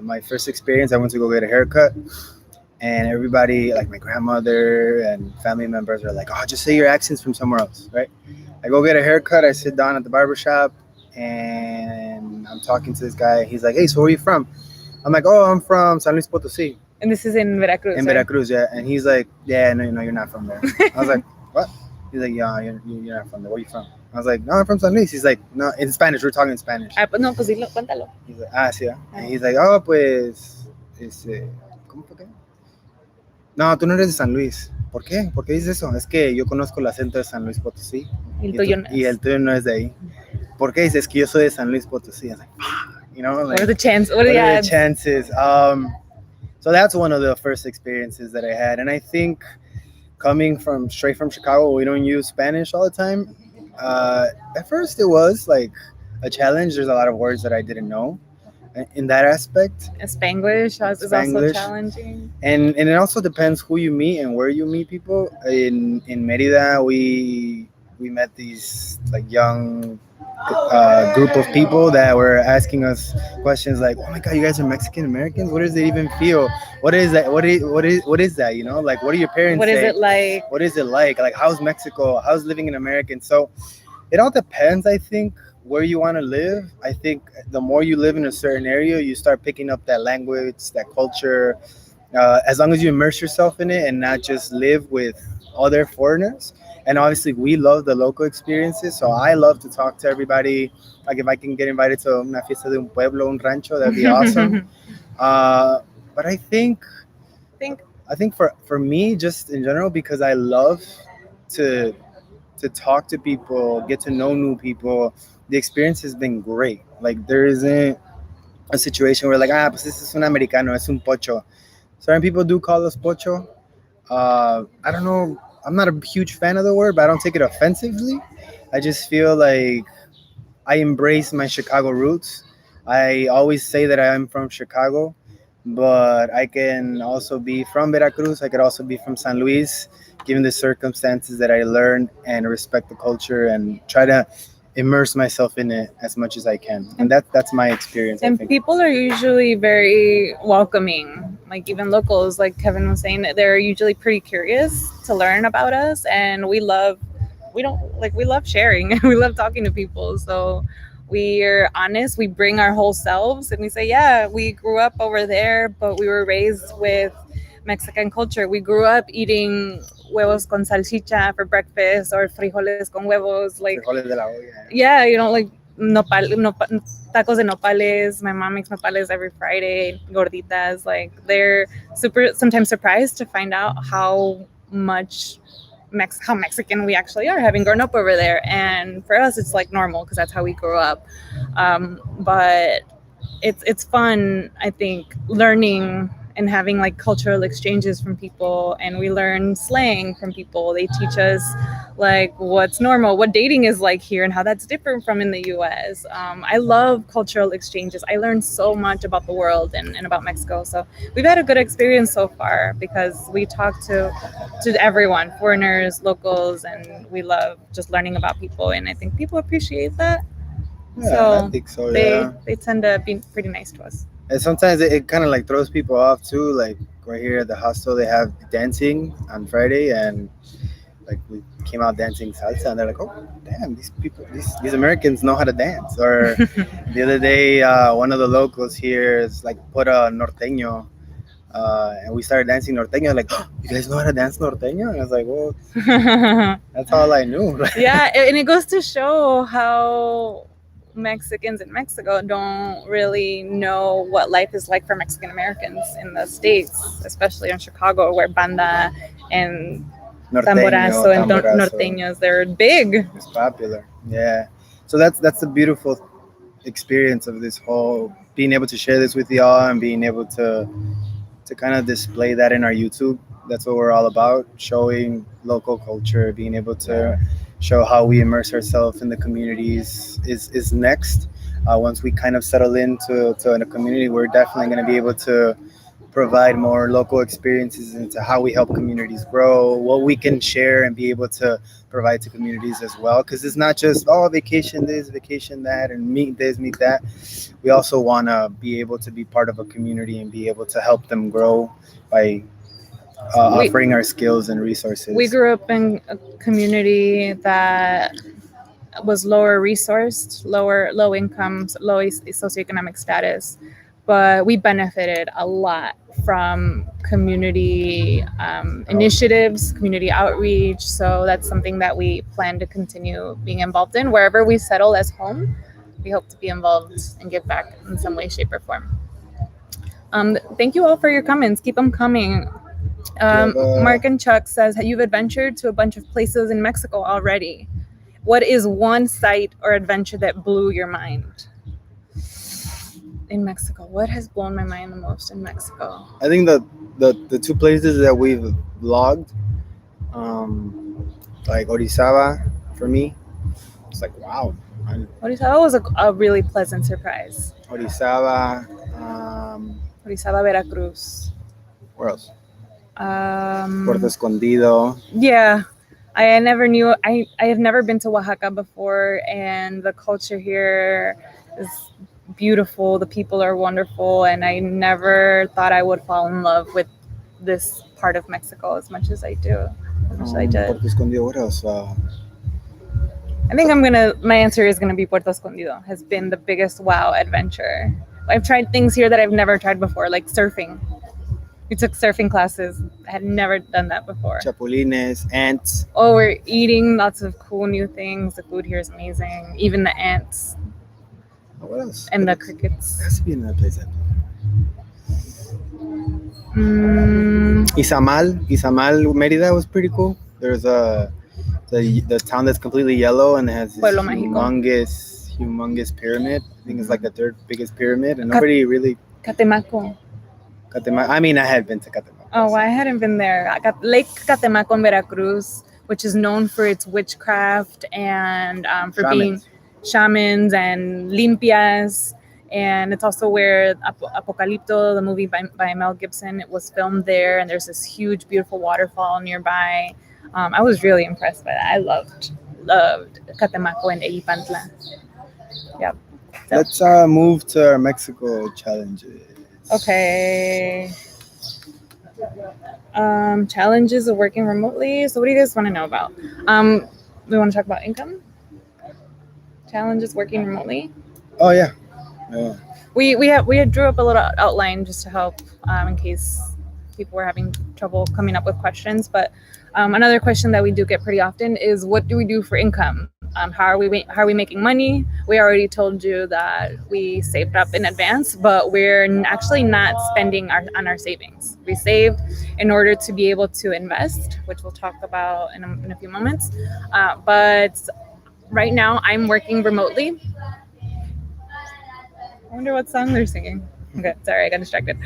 my first experience, I went to go get a haircut, and everybody, like my grandmother and family members, are like, "Oh, just say your accent's from somewhere else." Right. I go get a haircut. I sit down at the barber shop, and I'm talking to this guy. He's like, "Hey, so where are you from?" I'm like, "Oh, I'm from San Luis Potosí." And this is in Veracruz. In right? Veracruz, yeah. And he's like, "Yeah, no, you're not from there." I was like, "What?" He's like, "Yeah, you're not from there. Where are you from?" I was like, "No, I'm from San Luis." He's like, "No," in Spanish. We're talking in Spanish. Ah, pues no, pues dilo, cuéntalo. He's like, "Ah, sí." And he's like, "Oh, pues, ¿cómo fue que? No, tú no eres de San Luis. ¿Por qué? ¿Por qué dices eso? Es que yo conozco el acento de San Luis Potosí. Y el tuyo no Y el es. tuyo no es de ahí. ¿Por qué dices que yo soy de San Luis Potosí?" I was like, you know, What like, are the chances? what are the chances? So that's one of the first experiences that I had, and I think coming from straight from Chicago, we don't use Spanish all the time. At first, it was like a challenge. There's a lot of words that I didn't know in that aspect, Spanglish is also Spanglish. challenging. and it also depends who you meet and where you meet people. In Merida, we met these like young group of people that were asking us questions like, "Oh my God, you guys are Mexican Americans? What does it even feel? What is that? What is that? You know, like what do your parents What say? is it like? What is it like? Like how's Mexico? How's living in America?" And so it all depends, I think, where you want to live. I think the more you live in a certain area, you start picking up that language, that culture. As long as you immerse yourself in it and not just live with other foreigners. And obviously, we love the local experiences. So I love to talk to everybody. Like if I can get invited to una fiesta de un pueblo, un rancho, that'd be awesome. But I think for me, just in general, because I love to talk to people, get to know new people. The experience has been great. Like there isn't a situation where like, pues this is un americano, es un pocho. Certain people do call us pocho. I don't know. I'm not a huge fan of the word, but I don't take it offensively. I just feel like I embrace my Chicago roots. I always say that I'm from Chicago, but I can also be from Veracruz. I could also be from San Luis, given the circumstances that I learn and respect the culture and try to immerse myself in it as much as I can. And that's my experience. I And think. people are usually very welcoming. Like even locals, like Kevin was saying, they're usually pretty curious to learn about us, and we love sharing. We love talking to people. So we're honest. We bring our whole selves, and we say, yeah, we grew up over there, but we were raised with Mexican culture. We grew up eating huevos con salchicha for breakfast or frijoles con huevos, like Frijoles de la olla. yeah, like tacos de nopales. My mom makes nopales every Friday, gorditas. Like they're super sometimes surprised to find out how much how Mexican we actually are, having grown up over there. And for us, it's like normal because that's how we grew up. But it's fun, I think, learning and having like cultural exchanges from people, and we learn slang from people. They teach us like what's normal, what dating is like here, and how that's different from in the US. I love cultural exchanges. I learned so much about the world and about Mexico. So we've had a good experience so far because we talk to everyone, foreigners, locals, and we love just learning about people. And I think people appreciate that. Yeah, So I think so. Yeah. they tend to be pretty nice to us. And sometimes it kind of like throws people off too. Like right here at the hostel, they have dancing on Friday, and like we came out dancing salsa, and they're like, "Oh, damn, these people, these Americans know how to dance." Or the other day, one of the locals here is like put a norteño, and we started dancing norteño. Like, oh, you guys know how to dance norteño? And I was like, well, that's all I knew. Yeah, and it goes to show how Mexicans in Mexico don't really know what life is like for Mexican Americans in the States, especially in Chicago, where banda and tamborazo and norteños, they're big. It's popular. Yeah. So that's the beautiful experience of this whole being able to share this with y'all and being able to kind of display that in our YouTube that's what we're all about, showing local culture, being able to show how we immerse ourselves in the communities is next. Once we kind of settle into a community, we're definitely going to be able to provide more local experiences into how we help communities grow, what we can share and be able to provide to communities as well. Because it's not just, oh, vacation this, vacation that, and meet this, meet that. We also want to be able to be part of a community and be able to help them grow by offering our skills and resources. We grew up in a community that was lower resourced, low incomes, low socioeconomic status, but we benefited a lot from community initiatives, community outreach. So that's something that we plan to continue being involved in. Wherever we settle as home, we hope to be involved and give back in some way, shape, or form. Thank you all for your comments. Keep them coming. Mark and Chuck says, you've adventured to a bunch of places in Mexico already. What is one site or adventure that blew your mind? In Mexico, what has blown my mind the most in Mexico? I think the two places that we've vlogged, like Orizaba, for me, it's like, wow. Orizaba was a really pleasant surprise. Orizaba, Orizaba, Veracruz. where else? Puerto Escondido. Yeah, I never knew. I have never been to Oaxaca before, and the culture here is beautiful. The people are wonderful, and I never thought I would fall in love with this part of Mexico as much as I do. As much as I did. Puerto Escondido, what else? I think my answer is gonna be Puerto Escondido. Has been the biggest wow adventure. I've tried things here that I've never tried before, like surfing. We took surfing classes. I had never done that before. Chapulines, ants. Oh, we're eating lots of cool new things. The food here is amazing. Even the ants. What else? And the crickets. There has to be another place. Izamal, Merida was pretty cool. There's the town that's completely yellow and it has this humongous pyramid. I think it's like the third biggest pyramid, and nobody really. Catemaco. I mean, I had been to Catemaco. Oh, well, I hadn't been there. Lake Catemaco in Veracruz, which is known for its witchcraft and for being shamans and limpias. And it's also where Apocalipto, the movie by Mel Gibson, it was filmed there. And there's this huge, beautiful waterfall nearby. I was really impressed by that. I loved Catemaco and Eipantla. Yep. So. Let's move to our Mexico challenges. Okay. Challenges of working remotely. So what do you guys want to know about? We want to talk about income? Challenges working remotely? Oh, yeah. We had drew up a little outline just to help in case people were having trouble coming up with questions. But another question that we do get pretty often is, what do we do for income? How are we making money? We already told you that we saved up in advance, but we're actually not spending on our savings. We saved in order to be able to invest, which we'll talk about in a few moments. But right now I'm working remotely. I wonder what song they're singing. Okay, sorry, I got distracted.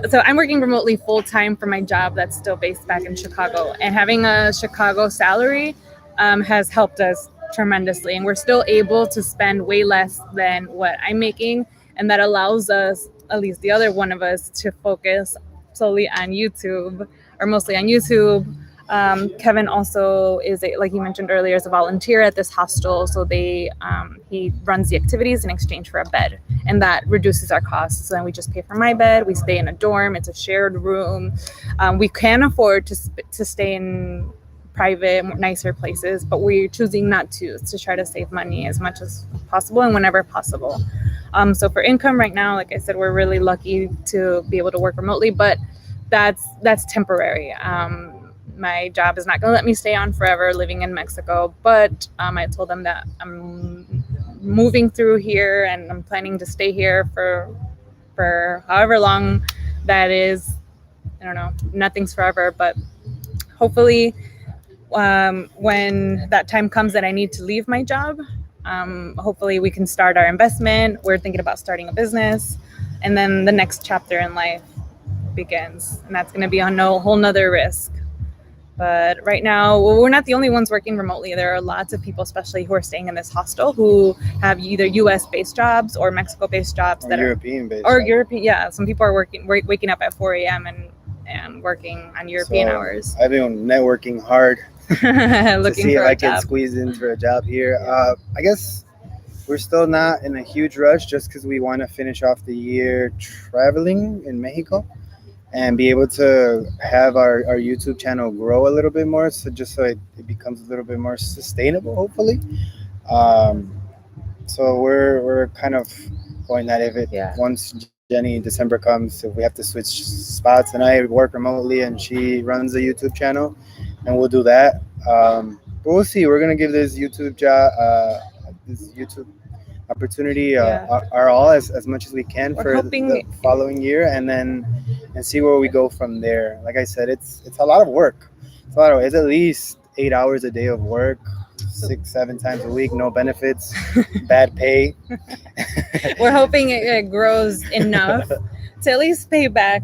So I'm working remotely full-time for my job that's still based back in Chicago. And having a Chicago salary has helped us tremendously. And we're still able to spend way less than what I'm making. And that allows us, at least the other one of us, to focus solely on YouTube, or mostly on YouTube. Kevin also is, like you mentioned earlier, is a volunteer at this hostel. So he runs the activities in exchange for a bed, and that reduces our costs. So then we just pay for my bed. We stay in a dorm. It's a shared room. We can afford to stay in private, nicer places, but we're choosing not to try to save money as much as possible and whenever possible. So for income right now, like I said, we're really lucky to be able to work remotely, but that's temporary. My job is not going to let me stay on forever living in Mexico, but I told them that I'm moving through here and I'm planning to stay here for however long that is. I don't know, nothing's forever, but hopefully when that time comes that I need to leave my job, hopefully we can start our investment. We're thinking about starting a business, and then the next chapter in life begins, and that's going to be a whole nother risk. But right now, we're not the only ones working remotely. There are lots of people, especially who are staying in this hostel, who have either U.S.-based jobs or Mexico-based jobs Or European-based. or European. Yeah, some people are waking up at 4 a.m. and working on European hours. I've been networking hard to see if I can squeeze in for a job here. I guess we're still not in a huge rush just because we want to finish off the year traveling in Mexico and be able to have our YouTube channel grow a little bit more, so it becomes a little bit more sustainable, hopefully. So we're kind of going that once Jenny in December comes, if we have to switch spots, and I work remotely and she runs the YouTube channel, and we'll do that. But we'll see. We're gonna give this YouTube opportunity our all as much as we can for the following year, and see where we go from there. Like I said, it's a lot of work. It's at least 8 hours a day of work, 6-7 times a week, no benefits, bad pay. We're hoping it grows enough to at least pay back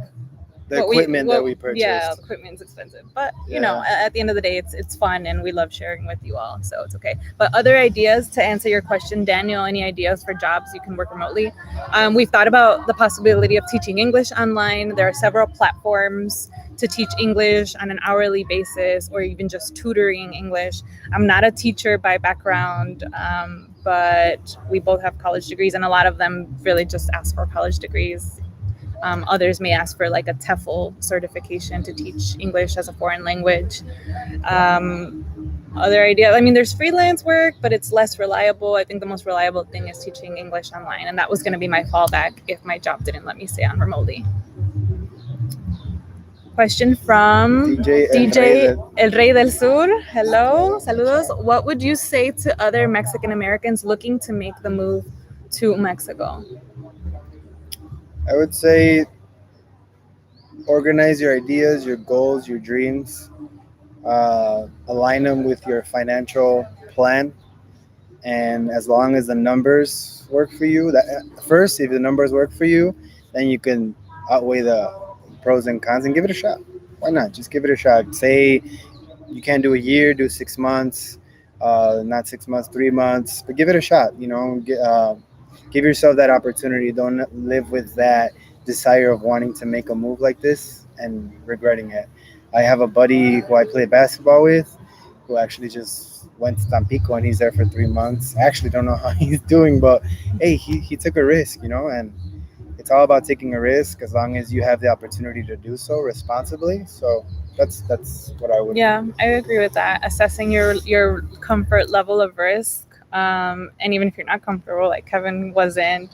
the equipment that we purchased. Yeah, the equipment's expensive, but you know, at the end of the day, it's fun, and we love sharing with you all, so it's okay. But other ideas to answer your question, Daniel, any ideas for jobs you can work remotely? We've thought about the possibility of teaching English online. There are several platforms to teach English on an hourly basis, or even just tutoring English. I'm not a teacher by background, but we both have college degrees, and a lot of them really just ask for college degrees. Others may ask for like a TEFL certification to teach English as a foreign language. Other ideas, I mean, there's freelance work, but it's less reliable. I think the most reliable thing is teaching English online, and that was going to be my fallback if my job didn't let me stay on remotely. Question from DJ El Rey del Sur. Hello, saludos. What would you say to other Mexican Americans looking to make the move to Mexico? I would say organize your ideas, your goals, your dreams, align them with your financial plan, and as long as the numbers work for you, if the numbers work for you, then you can outweigh the pros and cons and give it a shot. Why not? Just give it a shot. Say you can't do a year, do 6 months, not 6 months, 3 months, but give it a shot. Give yourself that opportunity. Don't live with that desire of wanting to make a move like this and regretting it. I have a buddy who I play basketball with who actually just went to Tampico, and he's there for 3 months. I actually don't know how he's doing, but hey, he took a risk, and it's all about taking a risk as long as you have the opportunity to do so responsibly. So that's what I would. Yeah, I agree with that. Assessing your comfort level of risk. And even if you're not comfortable, like Kevin wasn't,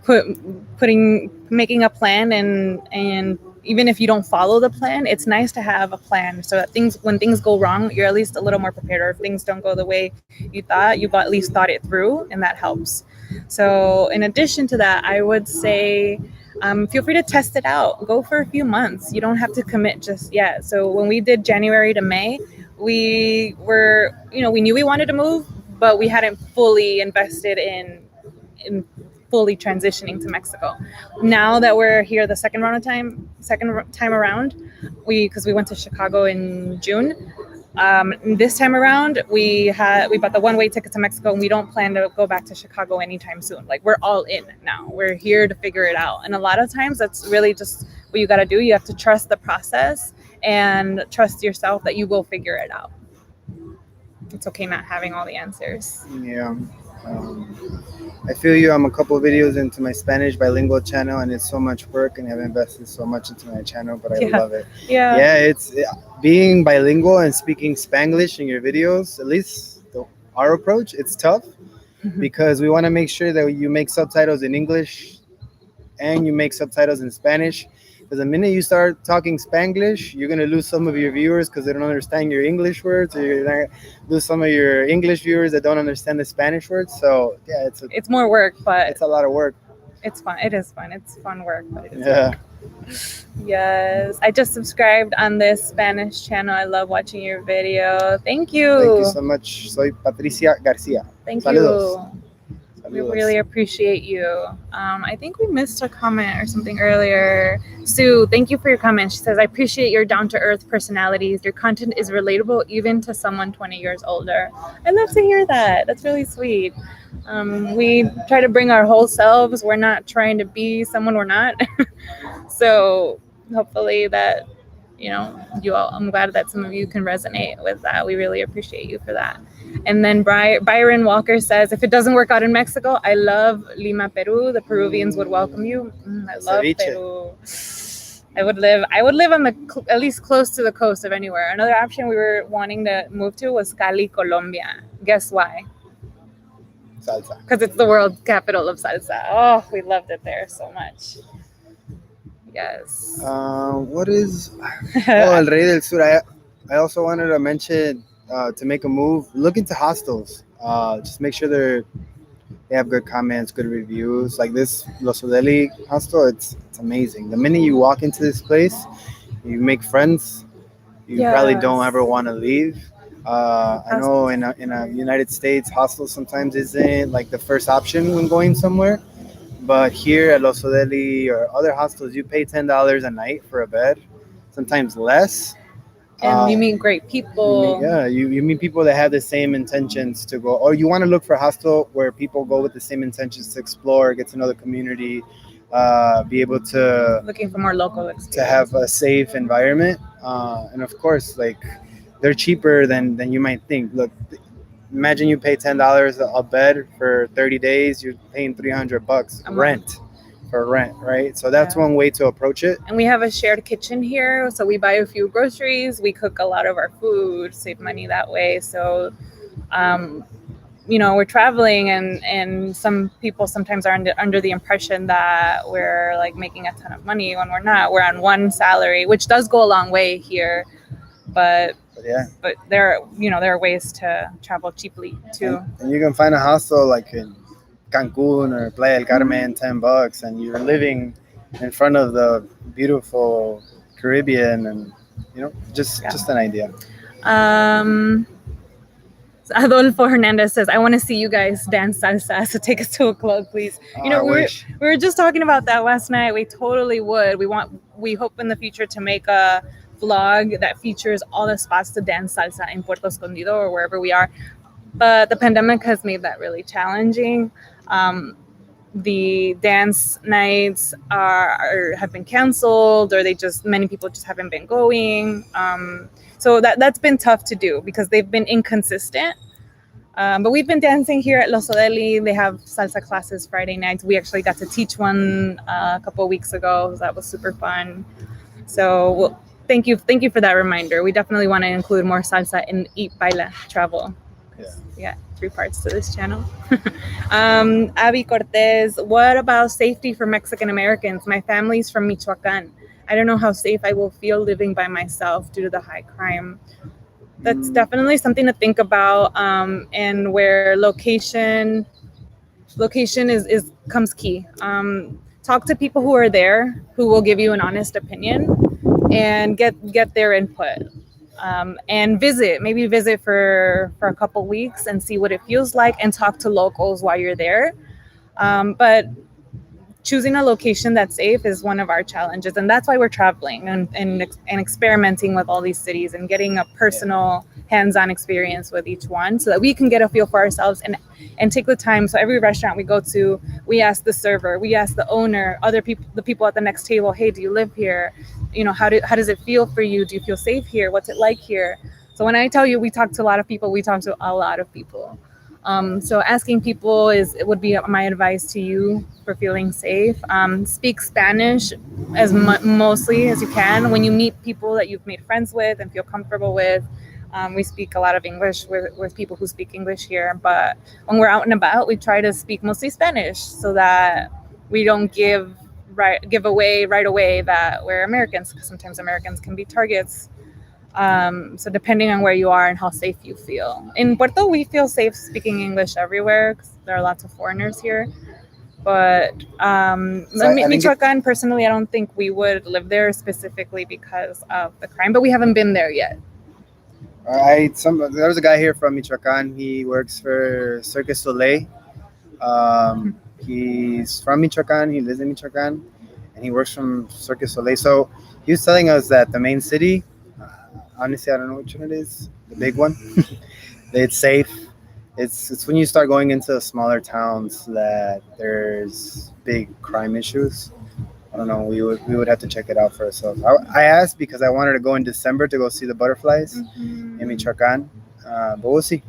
making a plan, and even if you don't follow the plan, it's nice to have a plan so that when things go wrong, you're at least a little more prepared, or if things don't go the way you thought, you've at least thought it through, and that helps. So in addition to that, I would say feel free to test it out. Go for a few months. You don't have to commit just yet. So when we did January to May, we knew we wanted to move, but we hadn't fully invested in fully transitioning to Mexico. Now that we're here the second time around, because we went to Chicago in June. This time around, we bought the one-way ticket to Mexico, and we don't plan to go back to Chicago anytime soon. Like, we're all in now. We're here to figure it out. And a lot of times that's really just what you got to do. You have to trust the process and trust yourself that you will figure it out. It's okay not having all the answers. Yeah. I feel you. I'm a couple of videos into my Spanish bilingual channel, and it's so much work, and I've invested so much into my channel, but I love it. Yeah, it's being bilingual and speaking Spanglish in your videos. At least our approach, it's tough because we want to make sure that you make subtitles in English and you make subtitles in Spanish. Because the minute you start talking Spanglish, you're going to lose some of your viewers because they don't understand your English words, or you're going to lose some of your English viewers that don't understand the Spanish words. So, yeah, it's more work, but it's a lot of work. It's fun. It is fun. It's fun work, but it is work. Yes. I just subscribed on this Spanish channel. I love watching your video. Thank you. Thank you so much. Soy Patricia Garcia. Thank Saludos. you. We really appreciate you. I think we missed a comment or something earlier. Sue, thank you for your comment. She says, I appreciate your down-to-earth personalities. Your content is relatable even to someone 20 years older. I love to hear that. That's really sweet. We try to bring our whole selves. We're not trying to be someone we're not. So hopefully that, you all, I'm glad that some of you can resonate with that. We really appreciate you for that. And then Byron Walker says, if it doesn't work out in Mexico, I love Lima, Peru. The Peruvians would welcome you. I love Peru. I would live on at least close to the coast of anywhere. Another option we were wanting to move to was Cali, Colombia. Guess why? Salsa. Because it's the world capital of salsa. Oh, we loved it there so much. Yes. What is El Rey del Sur? I also wanted to mention to make a move, look into hostels. Just make sure they have good comments, good reviews. Like this Los Odeli hostel, it's amazing. The minute you walk into this place, you make friends. You probably don't ever want to leave. I know in a United States, hostels sometimes isn't like the first option when going somewhere. But here at Los Odeli or other hostels, you pay $10 a night for a bed, sometimes less. And you meet great people. You meet people that have the same intentions to go. Or you want to look for a hostel where people go with the same intentions to explore, get to know the community, be able to... Looking for more local experience. To have a safe environment. And of course, like, they're cheaper than you might think. Look, imagine you pay $10 a bed for 30 days. You're paying $300 rent, right? So that's one way to approach it. And we have a shared kitchen here, so we buy a few groceries. We cook a lot of our food, save money that way. So, we're traveling, and some people sometimes are under the impression that we're like making a ton of money when we're not. We're on one salary, which does go a long way here, but there are ways to travel cheaply too. And you can find a hostel like in Cancun or Playa del Carmen, $10, and you're living in front of the beautiful Caribbean, and just an idea. Adolfo Hernandez says, I want to see you guys dance salsa, so take us to a club, please. We were just talking about that last night. We totally would. We hope in the future to make a vlog that features all the spots to dance salsa in Puerto Escondido or wherever we are. But the pandemic has made that really challenging. The dance nights have been canceled, or many people just haven't been going. So that's been tough to do because they've been inconsistent. But we've been dancing here at Los Odeli. They have salsa classes Friday nights. We actually got to teach one a couple of weeks ago. That was super fun. So thank you for that reminder. We definitely want to include more salsa in Eat Baila Travel. Yeah, 3 parts to this channel. Abby Cortez, what about safety for Mexican Americans? My family's from Michoacan. I don't know how safe I will feel living by myself due to the high crime. That's definitely something to think about, and where location comes key. Talk to people who are there, who will give you an honest opinion, and get their input. And maybe visit for a couple weeks and see what it feels like, and talk to locals while you're there. But choosing a location that's safe is one of our challenges, and that's why we're traveling and experimenting with all these cities and getting a personal hands-on experience with each one, so that we can get a feel for ourselves and take the time. So every restaurant we go to, we ask the server, we ask the owner, the people at the next table, hey, do you live here? How does it feel for you? Do you feel safe here? What's it like here? So when I tell you we talk to a lot of people, we talk to a lot of people. So asking people would be my advice to you for feeling safe. Speak Spanish as mostly as you can. When you meet people that you've made friends with and feel comfortable with, we speak a lot of English with people who speak English here. But when we're out and about, we try to speak mostly Spanish so that we don't give away right away that we're Americans, because sometimes Americans can be targets. So depending on where you are and how safe you feel. In Puerto, we feel safe speaking English everywhere because there are lots of foreigners here. But Michoacan, personally, I don't think we would live there specifically because of the crime, but we haven't been there yet. There was a guy here from Michoacan. He works for Cirque du Soleil. He's from Michoacan. He lives in Michoacan, and he works from Cirque du Soleil. So he was telling us that the main city, honestly, I don't know which one it is, the big one. It's safe. It's when you start going into smaller towns that there's big crime issues. I don't know. We would have to check it out for ourselves. I asked because I wanted to go in December to go see the butterflies in Michoacan, but we'll see.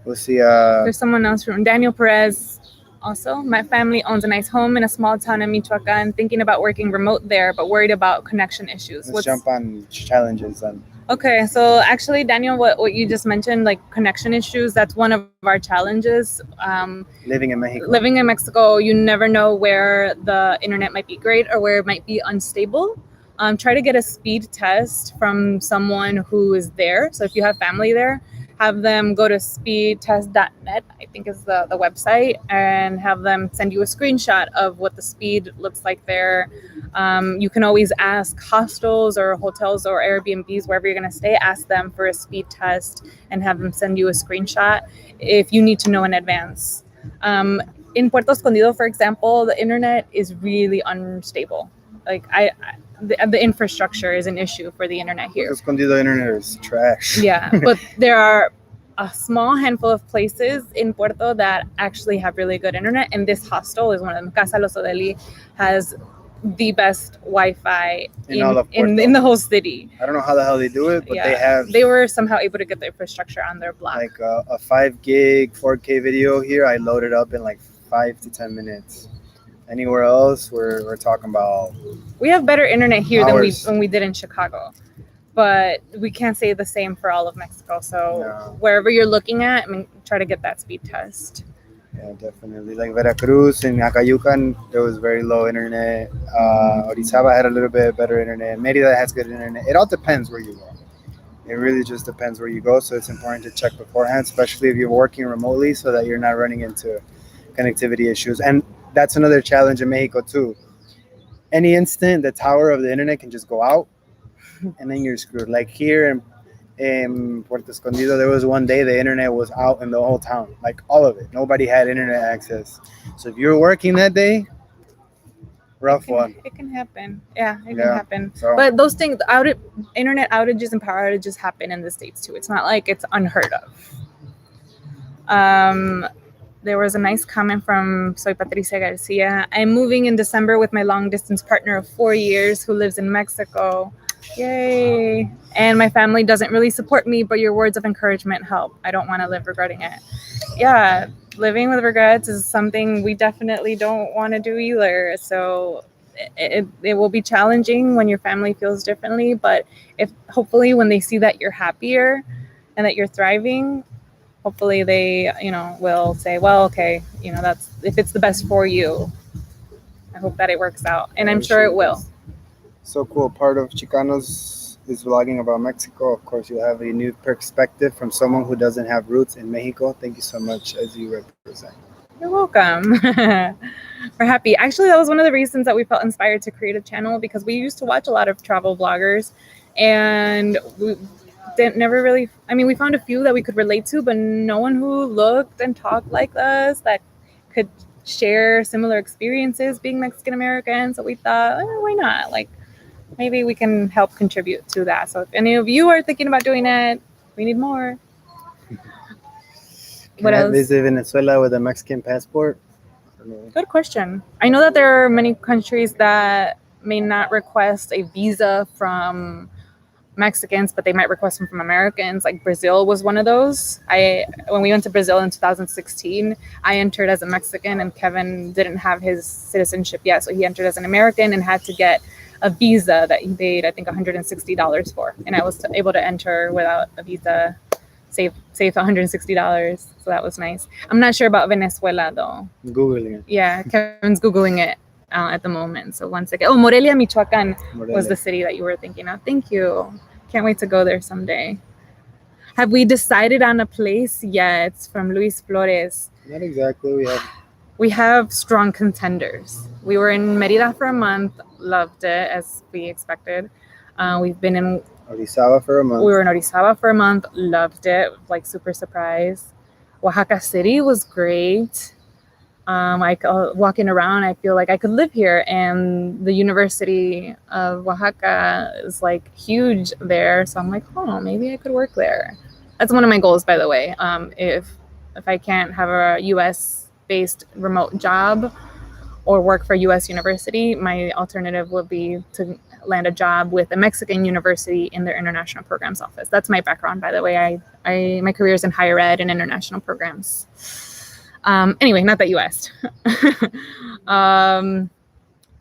We'll see. There's someone else from Daniel Perez. Also, my family owns a nice home in a small town in Michoacan. Thinking about working remote there, but worried about connection issues. Let's jump on challenges then. Okay, so actually, Daniel, what you just mentioned, like connection issues, that's one of our challenges. Living in Mexico. Living in Mexico, you never know where the internet might be great or where it might be unstable. Try to get a speed test from someone who is there. So if you have family there, have them go to speedtest.net, I think is the website, and have them send you a screenshot of what the speed looks like there. You can always ask hostels or hotels or Airbnbs, wherever you're going to stay, ask them for a speed test and have them send you a screenshot if you need to know in advance. In Puerto Escondido, for example, the internet is really unstable. Like the infrastructure is an issue for the internet here. Escondido internet is trash. Yeah, but there are a small handful of places in Puerto that actually have really good internet, and this hostel is one of them. Casa Los Odeli has the best Wi-Fi in the whole city. I don't know how the hell they do it, but they were somehow able to get the infrastructure on their block. Like a 5 gig 4K video here, I loaded up in like 5 to 10 minutes. Anywhere else, we're talking about. We have better internet here hours. than we did in Chicago, but we can't say the same for all of Mexico. So wherever you're looking at, I mean, try to get that speed test. Yeah, definitely. Like Veracruz and Acayucan, there was very low internet. Orizaba had a little bit better internet. Merida has good internet. It all depends where you go. It really just depends where you go. So it's important to check beforehand, especially if you're working remotely, so that you're not running into connectivity issues. And that's another challenge in Mexico too. Any instant, the tower of the internet can just go out, and then you're screwed. Like here in Puerto Escondido, there was one day the internet was out in the whole town, like all of it. Nobody had internet access. So if you're working that day, rough one. It can happen. Yeah, it can happen. So, but those things, internet outages and power outages happen in the States too. It's not like it's unheard of. There was a nice comment from Soy Patricia Garcia. I'm moving in December with my long distance partner of 4 years who lives in Mexico. Yay. And my family doesn't really support me, but your words of encouragement help. I don't want to live regretting it. Yeah, living with regrets is something we definitely don't want to do either. So it will be challenging when your family feels differently, but hopefully when they see that you're happier and that you're thriving, hopefully they, will say, well, okay, that's if it's the best for you. I hope that it works out, and I'm sure it will. So cool. Part of Chicanos is vlogging about Mexico. Of course, you have a new perspective from someone who doesn't have roots in Mexico. Thank you so much, as you represent. You're welcome. We're happy. Actually, that was one of the reasons that we felt inspired to create a channel, because we used to watch a lot of travel vloggers, and we found a few that we could relate to, but no one who looked and talked like us that could share similar experiences being Mexican American. So we thought, why not? Like, maybe we can help contribute to that. So if any of you are thinking about doing it, we need more. What else? Visit Venezuela with a Mexican passport? Good question. I know that there are many countries that may not request a visa from Mexicans, but they might request them from Americans. Like Brazil was one of those. When we went to Brazil in 2016, I entered as a Mexican, and Kevin didn't have his citizenship yet, so he entered as an American and had to get a visa that he paid, I think, $160 for, and I was able to enter without a visa, save $160. So that was nice. I'm not sure about Venezuela though. Googling it. Yeah, Kevin's Googling it at the moment. So once again, Morelia, Michoacan was the city that you were thinking of. Thank you. Can't wait to go there someday. Have we decided on a place yet? From Luis Flores. Not exactly. We have strong contenders. We were in Merida for a month, loved it as we expected. We've been in Orizaba for a month. We were in Orizaba for a month, loved it, like super surprised. Oaxaca City was great. Walking around, I feel like I could live here. And the University of Oaxaca is like huge there, so I'm like, oh, maybe I could work there. That's one of my goals, by the way. If I can't have a U.S. based remote job or work for a U.S. university, my alternative would be to land a job with a Mexican university in their international programs office. That's my background, by the way. My career is in higher ed and international programs. Anyway, not that you asked.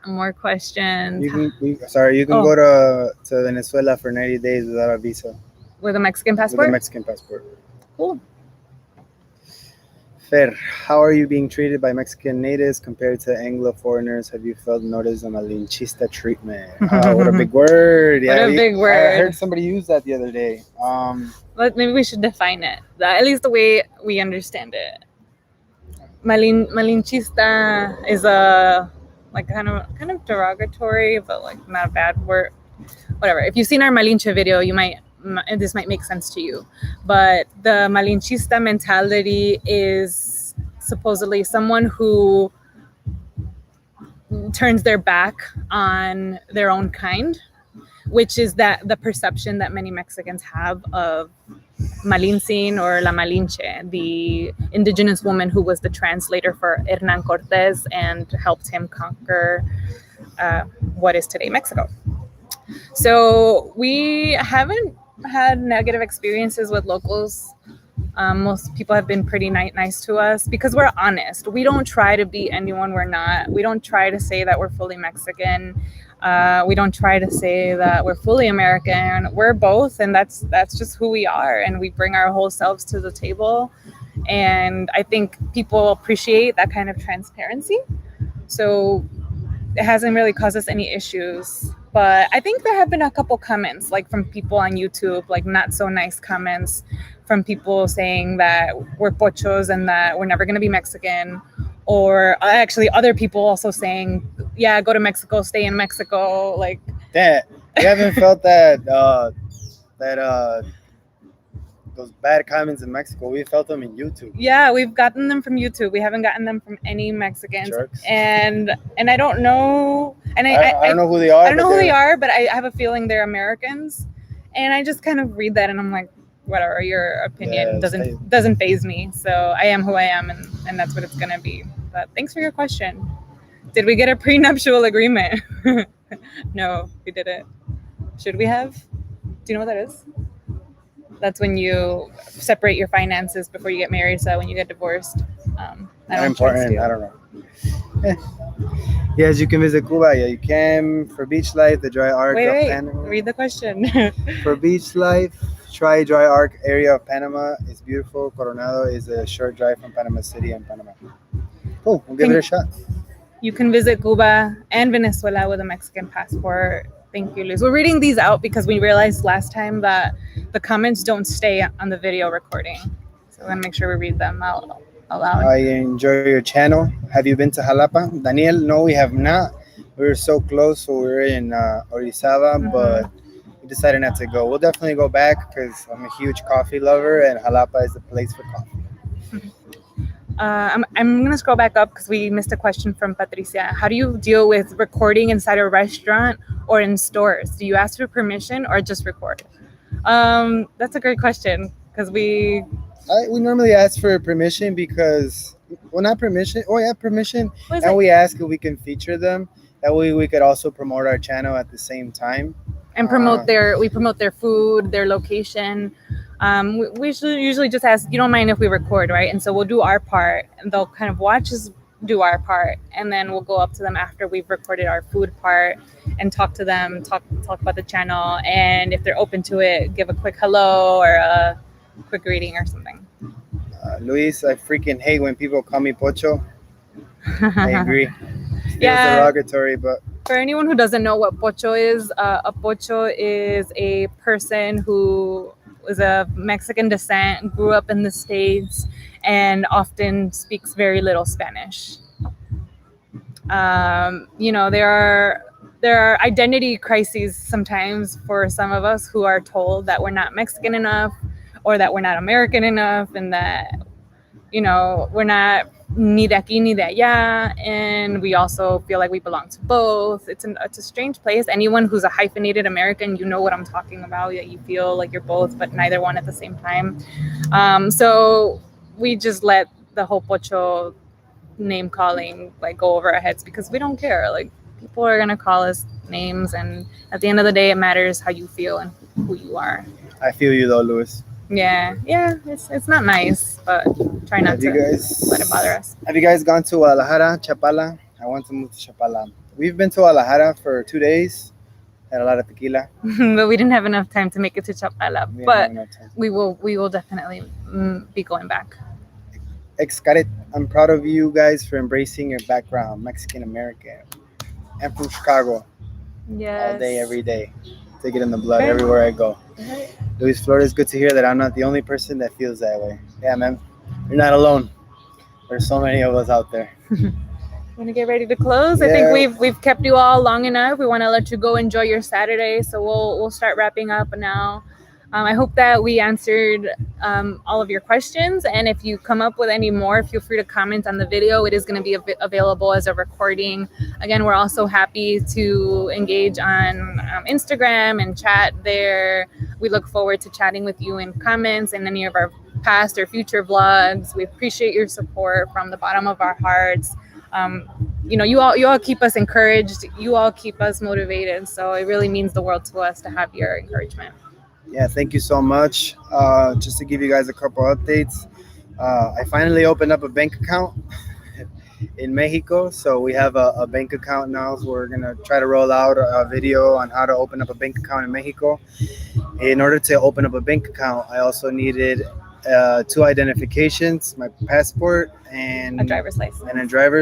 More questions. You can go to Venezuela for 90 days without a visa. With a Mexican passport? With a Mexican passport. Cool. Fer, how are you being treated by Mexican natives compared to Anglo foreigners? Have you felt noticed a malinchista treatment? Oh, what a big word. What a big word. I heard somebody use that the other day. But maybe we should define it, at least the way we understand it. Malinchista is a like kind of derogatory, but like not a bad word. Whatever. If you've seen our Malinche video, this might make sense to you. But the Malinchista mentality is supposedly someone who turns their back on their own kind, which is that the perception that many Mexicans have of Malintzin or La Malinche, the indigenous woman who was the translator for Hernán Cortés and helped him conquer what is today Mexico. So we haven't had negative experiences with locals. Most people have been pretty nice to us because we're honest. We don't try to be anyone we're not. We don't try to say that we're fully Mexican. We don't try to say that we're fully American. We're both, and that's just who we are. And we bring our whole selves to the table. And I think people appreciate that kind of transparency. So it hasn't really caused us any issues. But I think there have been a couple comments, like from people on YouTube, like not so nice comments from people saying that we're pochos and that we're never going to be Mexican. Or actually other people also saying, yeah, go to Mexico, stay in Mexico. Like that. You haven't felt that those bad comments in Mexico. We felt them in YouTube. Yeah, we've gotten them from YouTube. We haven't gotten them from any Mexicans. Jerks. And I don't know. And I don't know who they are. I don't know who they are, but I have a feeling they're Americans. And I just kind of read that and I'm like, whatever, your opinion doesn't faze me. So I am who I am, and that's what it's gonna be. But thanks for your question. Did we get a prenuptial agreement? No, we didn't. Should we have? Do you know what that is? That's when you separate your finances before you get married. So when you get divorced, not important. I don't know. Yes, you can visit Cuba. Yeah, you can for beach life, the dry arc of Panama. Read the question. For beach life, try dry arc area of Panama. It's beautiful. Coronado is a short drive from Panama City and Panama. Cool. We'll give it a shot. You can visit Cuba and Venezuela with a Mexican passport. Thank you, Luis. We're reading these out because we realized last time that the comments don't stay on the video recording. So we're going to make sure we read them out loud. I enjoy your channel. Have you been to Jalapa? Daniel, no, we have not. We were so close, so we were in Orizaba, but we decided not to go. We'll definitely go back because I'm a huge coffee lover, and Jalapa is the place for coffee. I'm going to scroll back up because we missed a question from Patricia. How do you deal with recording inside a restaurant or in stores? Do you ask for permission or just record? That's a great question because we normally ask for permission because, well, not permission. Oh, yeah, permission. And we ask if we can feature them. That way we could also promote our channel at the same time. And promote their food, their location. We should usually just ask, you don't mind if we record, right? And so we'll do our part and they'll kind of watch us do our part. And then we'll go up to them after we've recorded our food part and talk to them, talk about the channel. And if they're open to it, give a quick hello or a quick greeting or something. Luis, I freaking hate when people call me pocho. I agree. It's derogatory, but for anyone who doesn't know what pocho is, a pocho is a person who was of Mexican descent, grew up in the States, and often speaks very little Spanish. There are identity crises sometimes for some of us who are told that we're not Mexican enough or that we're not American enough and that, we're not ni de aquí ni de allá, and we also feel like we belong to both. It's a strange place. Anyone who's a hyphenated American, you know what I'm talking about. That you feel like you're both, but neither one at the same time. So we just let the whole pocho name calling like go over our heads because we don't care. Like people are gonna call us names, and at the end of the day, it matters how you feel and who you are. I feel you though, Luis. Yeah, it's not nice, but try not to let it bother us. Have you guys gone to Guadalajara, Chapala? I want to move to Chapala. We've been to Guadalajara for 2 days. Had a lot of tequila. But we didn't have enough time to make it to Chapala. We didn't But have enough time. we will definitely be going back. Xcaret, I'm proud of you guys for embracing your background, Mexican American. I'm from Chicago. Yes. All day, every day. Take it in the blood everywhere I go. Luis Flores, good to hear that I'm not the only person that feels that way. Yeah, man. You're not alone. There's so many of us out there. Want to get ready to close? I think we've kept you all long enough. We want to let you go enjoy your Saturday, so we'll start wrapping up now. I hope that we answered all of your questions, and if you come up with any more, feel free to comment on the video. It is going to be available as a recording. Again, we're also happy to engage on Instagram and chat there. We look forward to chatting with you in comments and any of our past or future vlogs. We appreciate your support from the bottom of our hearts. You all keep us encouraged. You all keep us motivated. So it really means the world to us to have your encouragement. Yeah, thank you so much. Just to give you guys a couple updates, I finally opened up a bank account in Mexico. So we have a bank account now. So we're going to try to roll out a video on how to open up a bank account in Mexico. In order to open up a bank account, I also needed 2 identifications, my passport and a driver's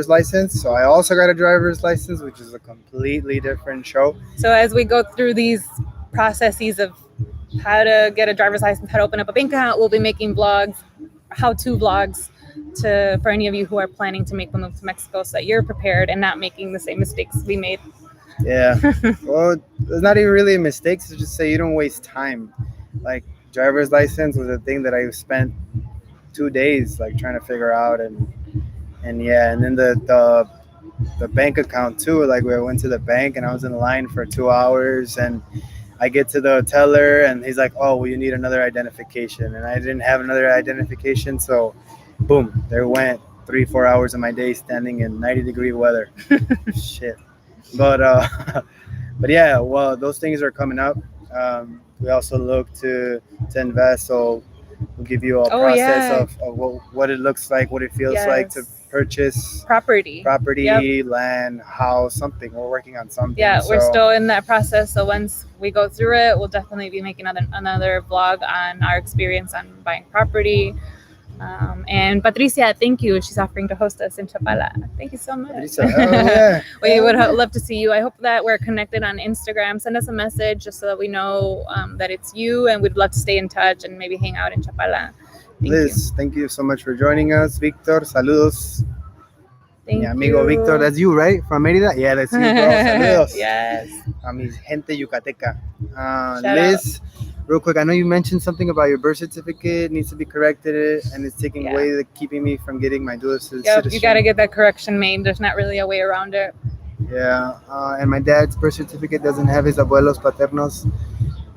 license. So I also got a driver's license, which is a completely different show. So as we go through these processes of how to get a driver's license, how to open up a bank account, we'll be making vlogs, how-to vlogs for any of you who are planning to make the move to Mexico, so that you're prepared and not making the same mistakes we made. Yeah. Well, it's not even really mistakes. It's just say you don't waste time. Like driver's license was a thing that I spent 2 days like trying to figure out, and then the bank account too. Like we went to the bank and I was in line for 2 hours, and I get to the teller and he's like, "Oh, well, you need another identification," and I didn't have another identification, so boom, there went 3-4 hours of my day standing in 90-degree weather. Shit. But yeah, well, those things are coming up. We also look to invest, so we'll give you a process of what it looks like, what it feels like to purchase property, yep. Land, house, something. We're working on something. Yeah, we're still in that process. So once we go through it, we'll definitely be making another vlog on our experience on buying property. And Patricia, thank you. She's offering to host us in Chapala. Thank you so much. Patricia, yeah. We would love to see you. I hope that we're connected on Instagram. Send us a message just so that we know that it's you, and we'd love to stay in touch and maybe hang out in Chapala. Liz, thank you so much for joining us. Victor, saludos. Thank amigo you. Victor, that's you, right? From Mérida? Yeah, that's you, bro. Saludos. Yes. A mi gente yucateca. Liz, real quick, I know you mentioned something about your birth certificate needs to be corrected, and it's taking away keeping me from getting my dual citizenship. You got to get that correction made. There's not really a way around it. Yeah, and my dad's birth certificate doesn't have his abuelos paternos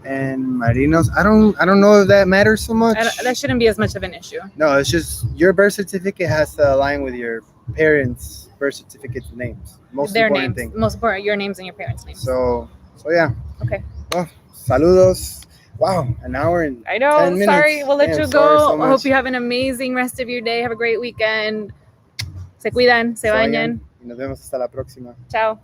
and marinos. I don't know if that matters so much. That shouldn't be as much of an issue. No, it's just your birth certificate has to align with your parents' birth certificate names. Most important, your names and your parents' names. So yeah. Okay. Well, saludos. Wow, an hour and 10 minutes. Sorry, we'll let you go. I hope you have an amazing rest of your day. Have a great weekend. Se cuidan, se bañan. Y nos vemos hasta la próxima. Chao.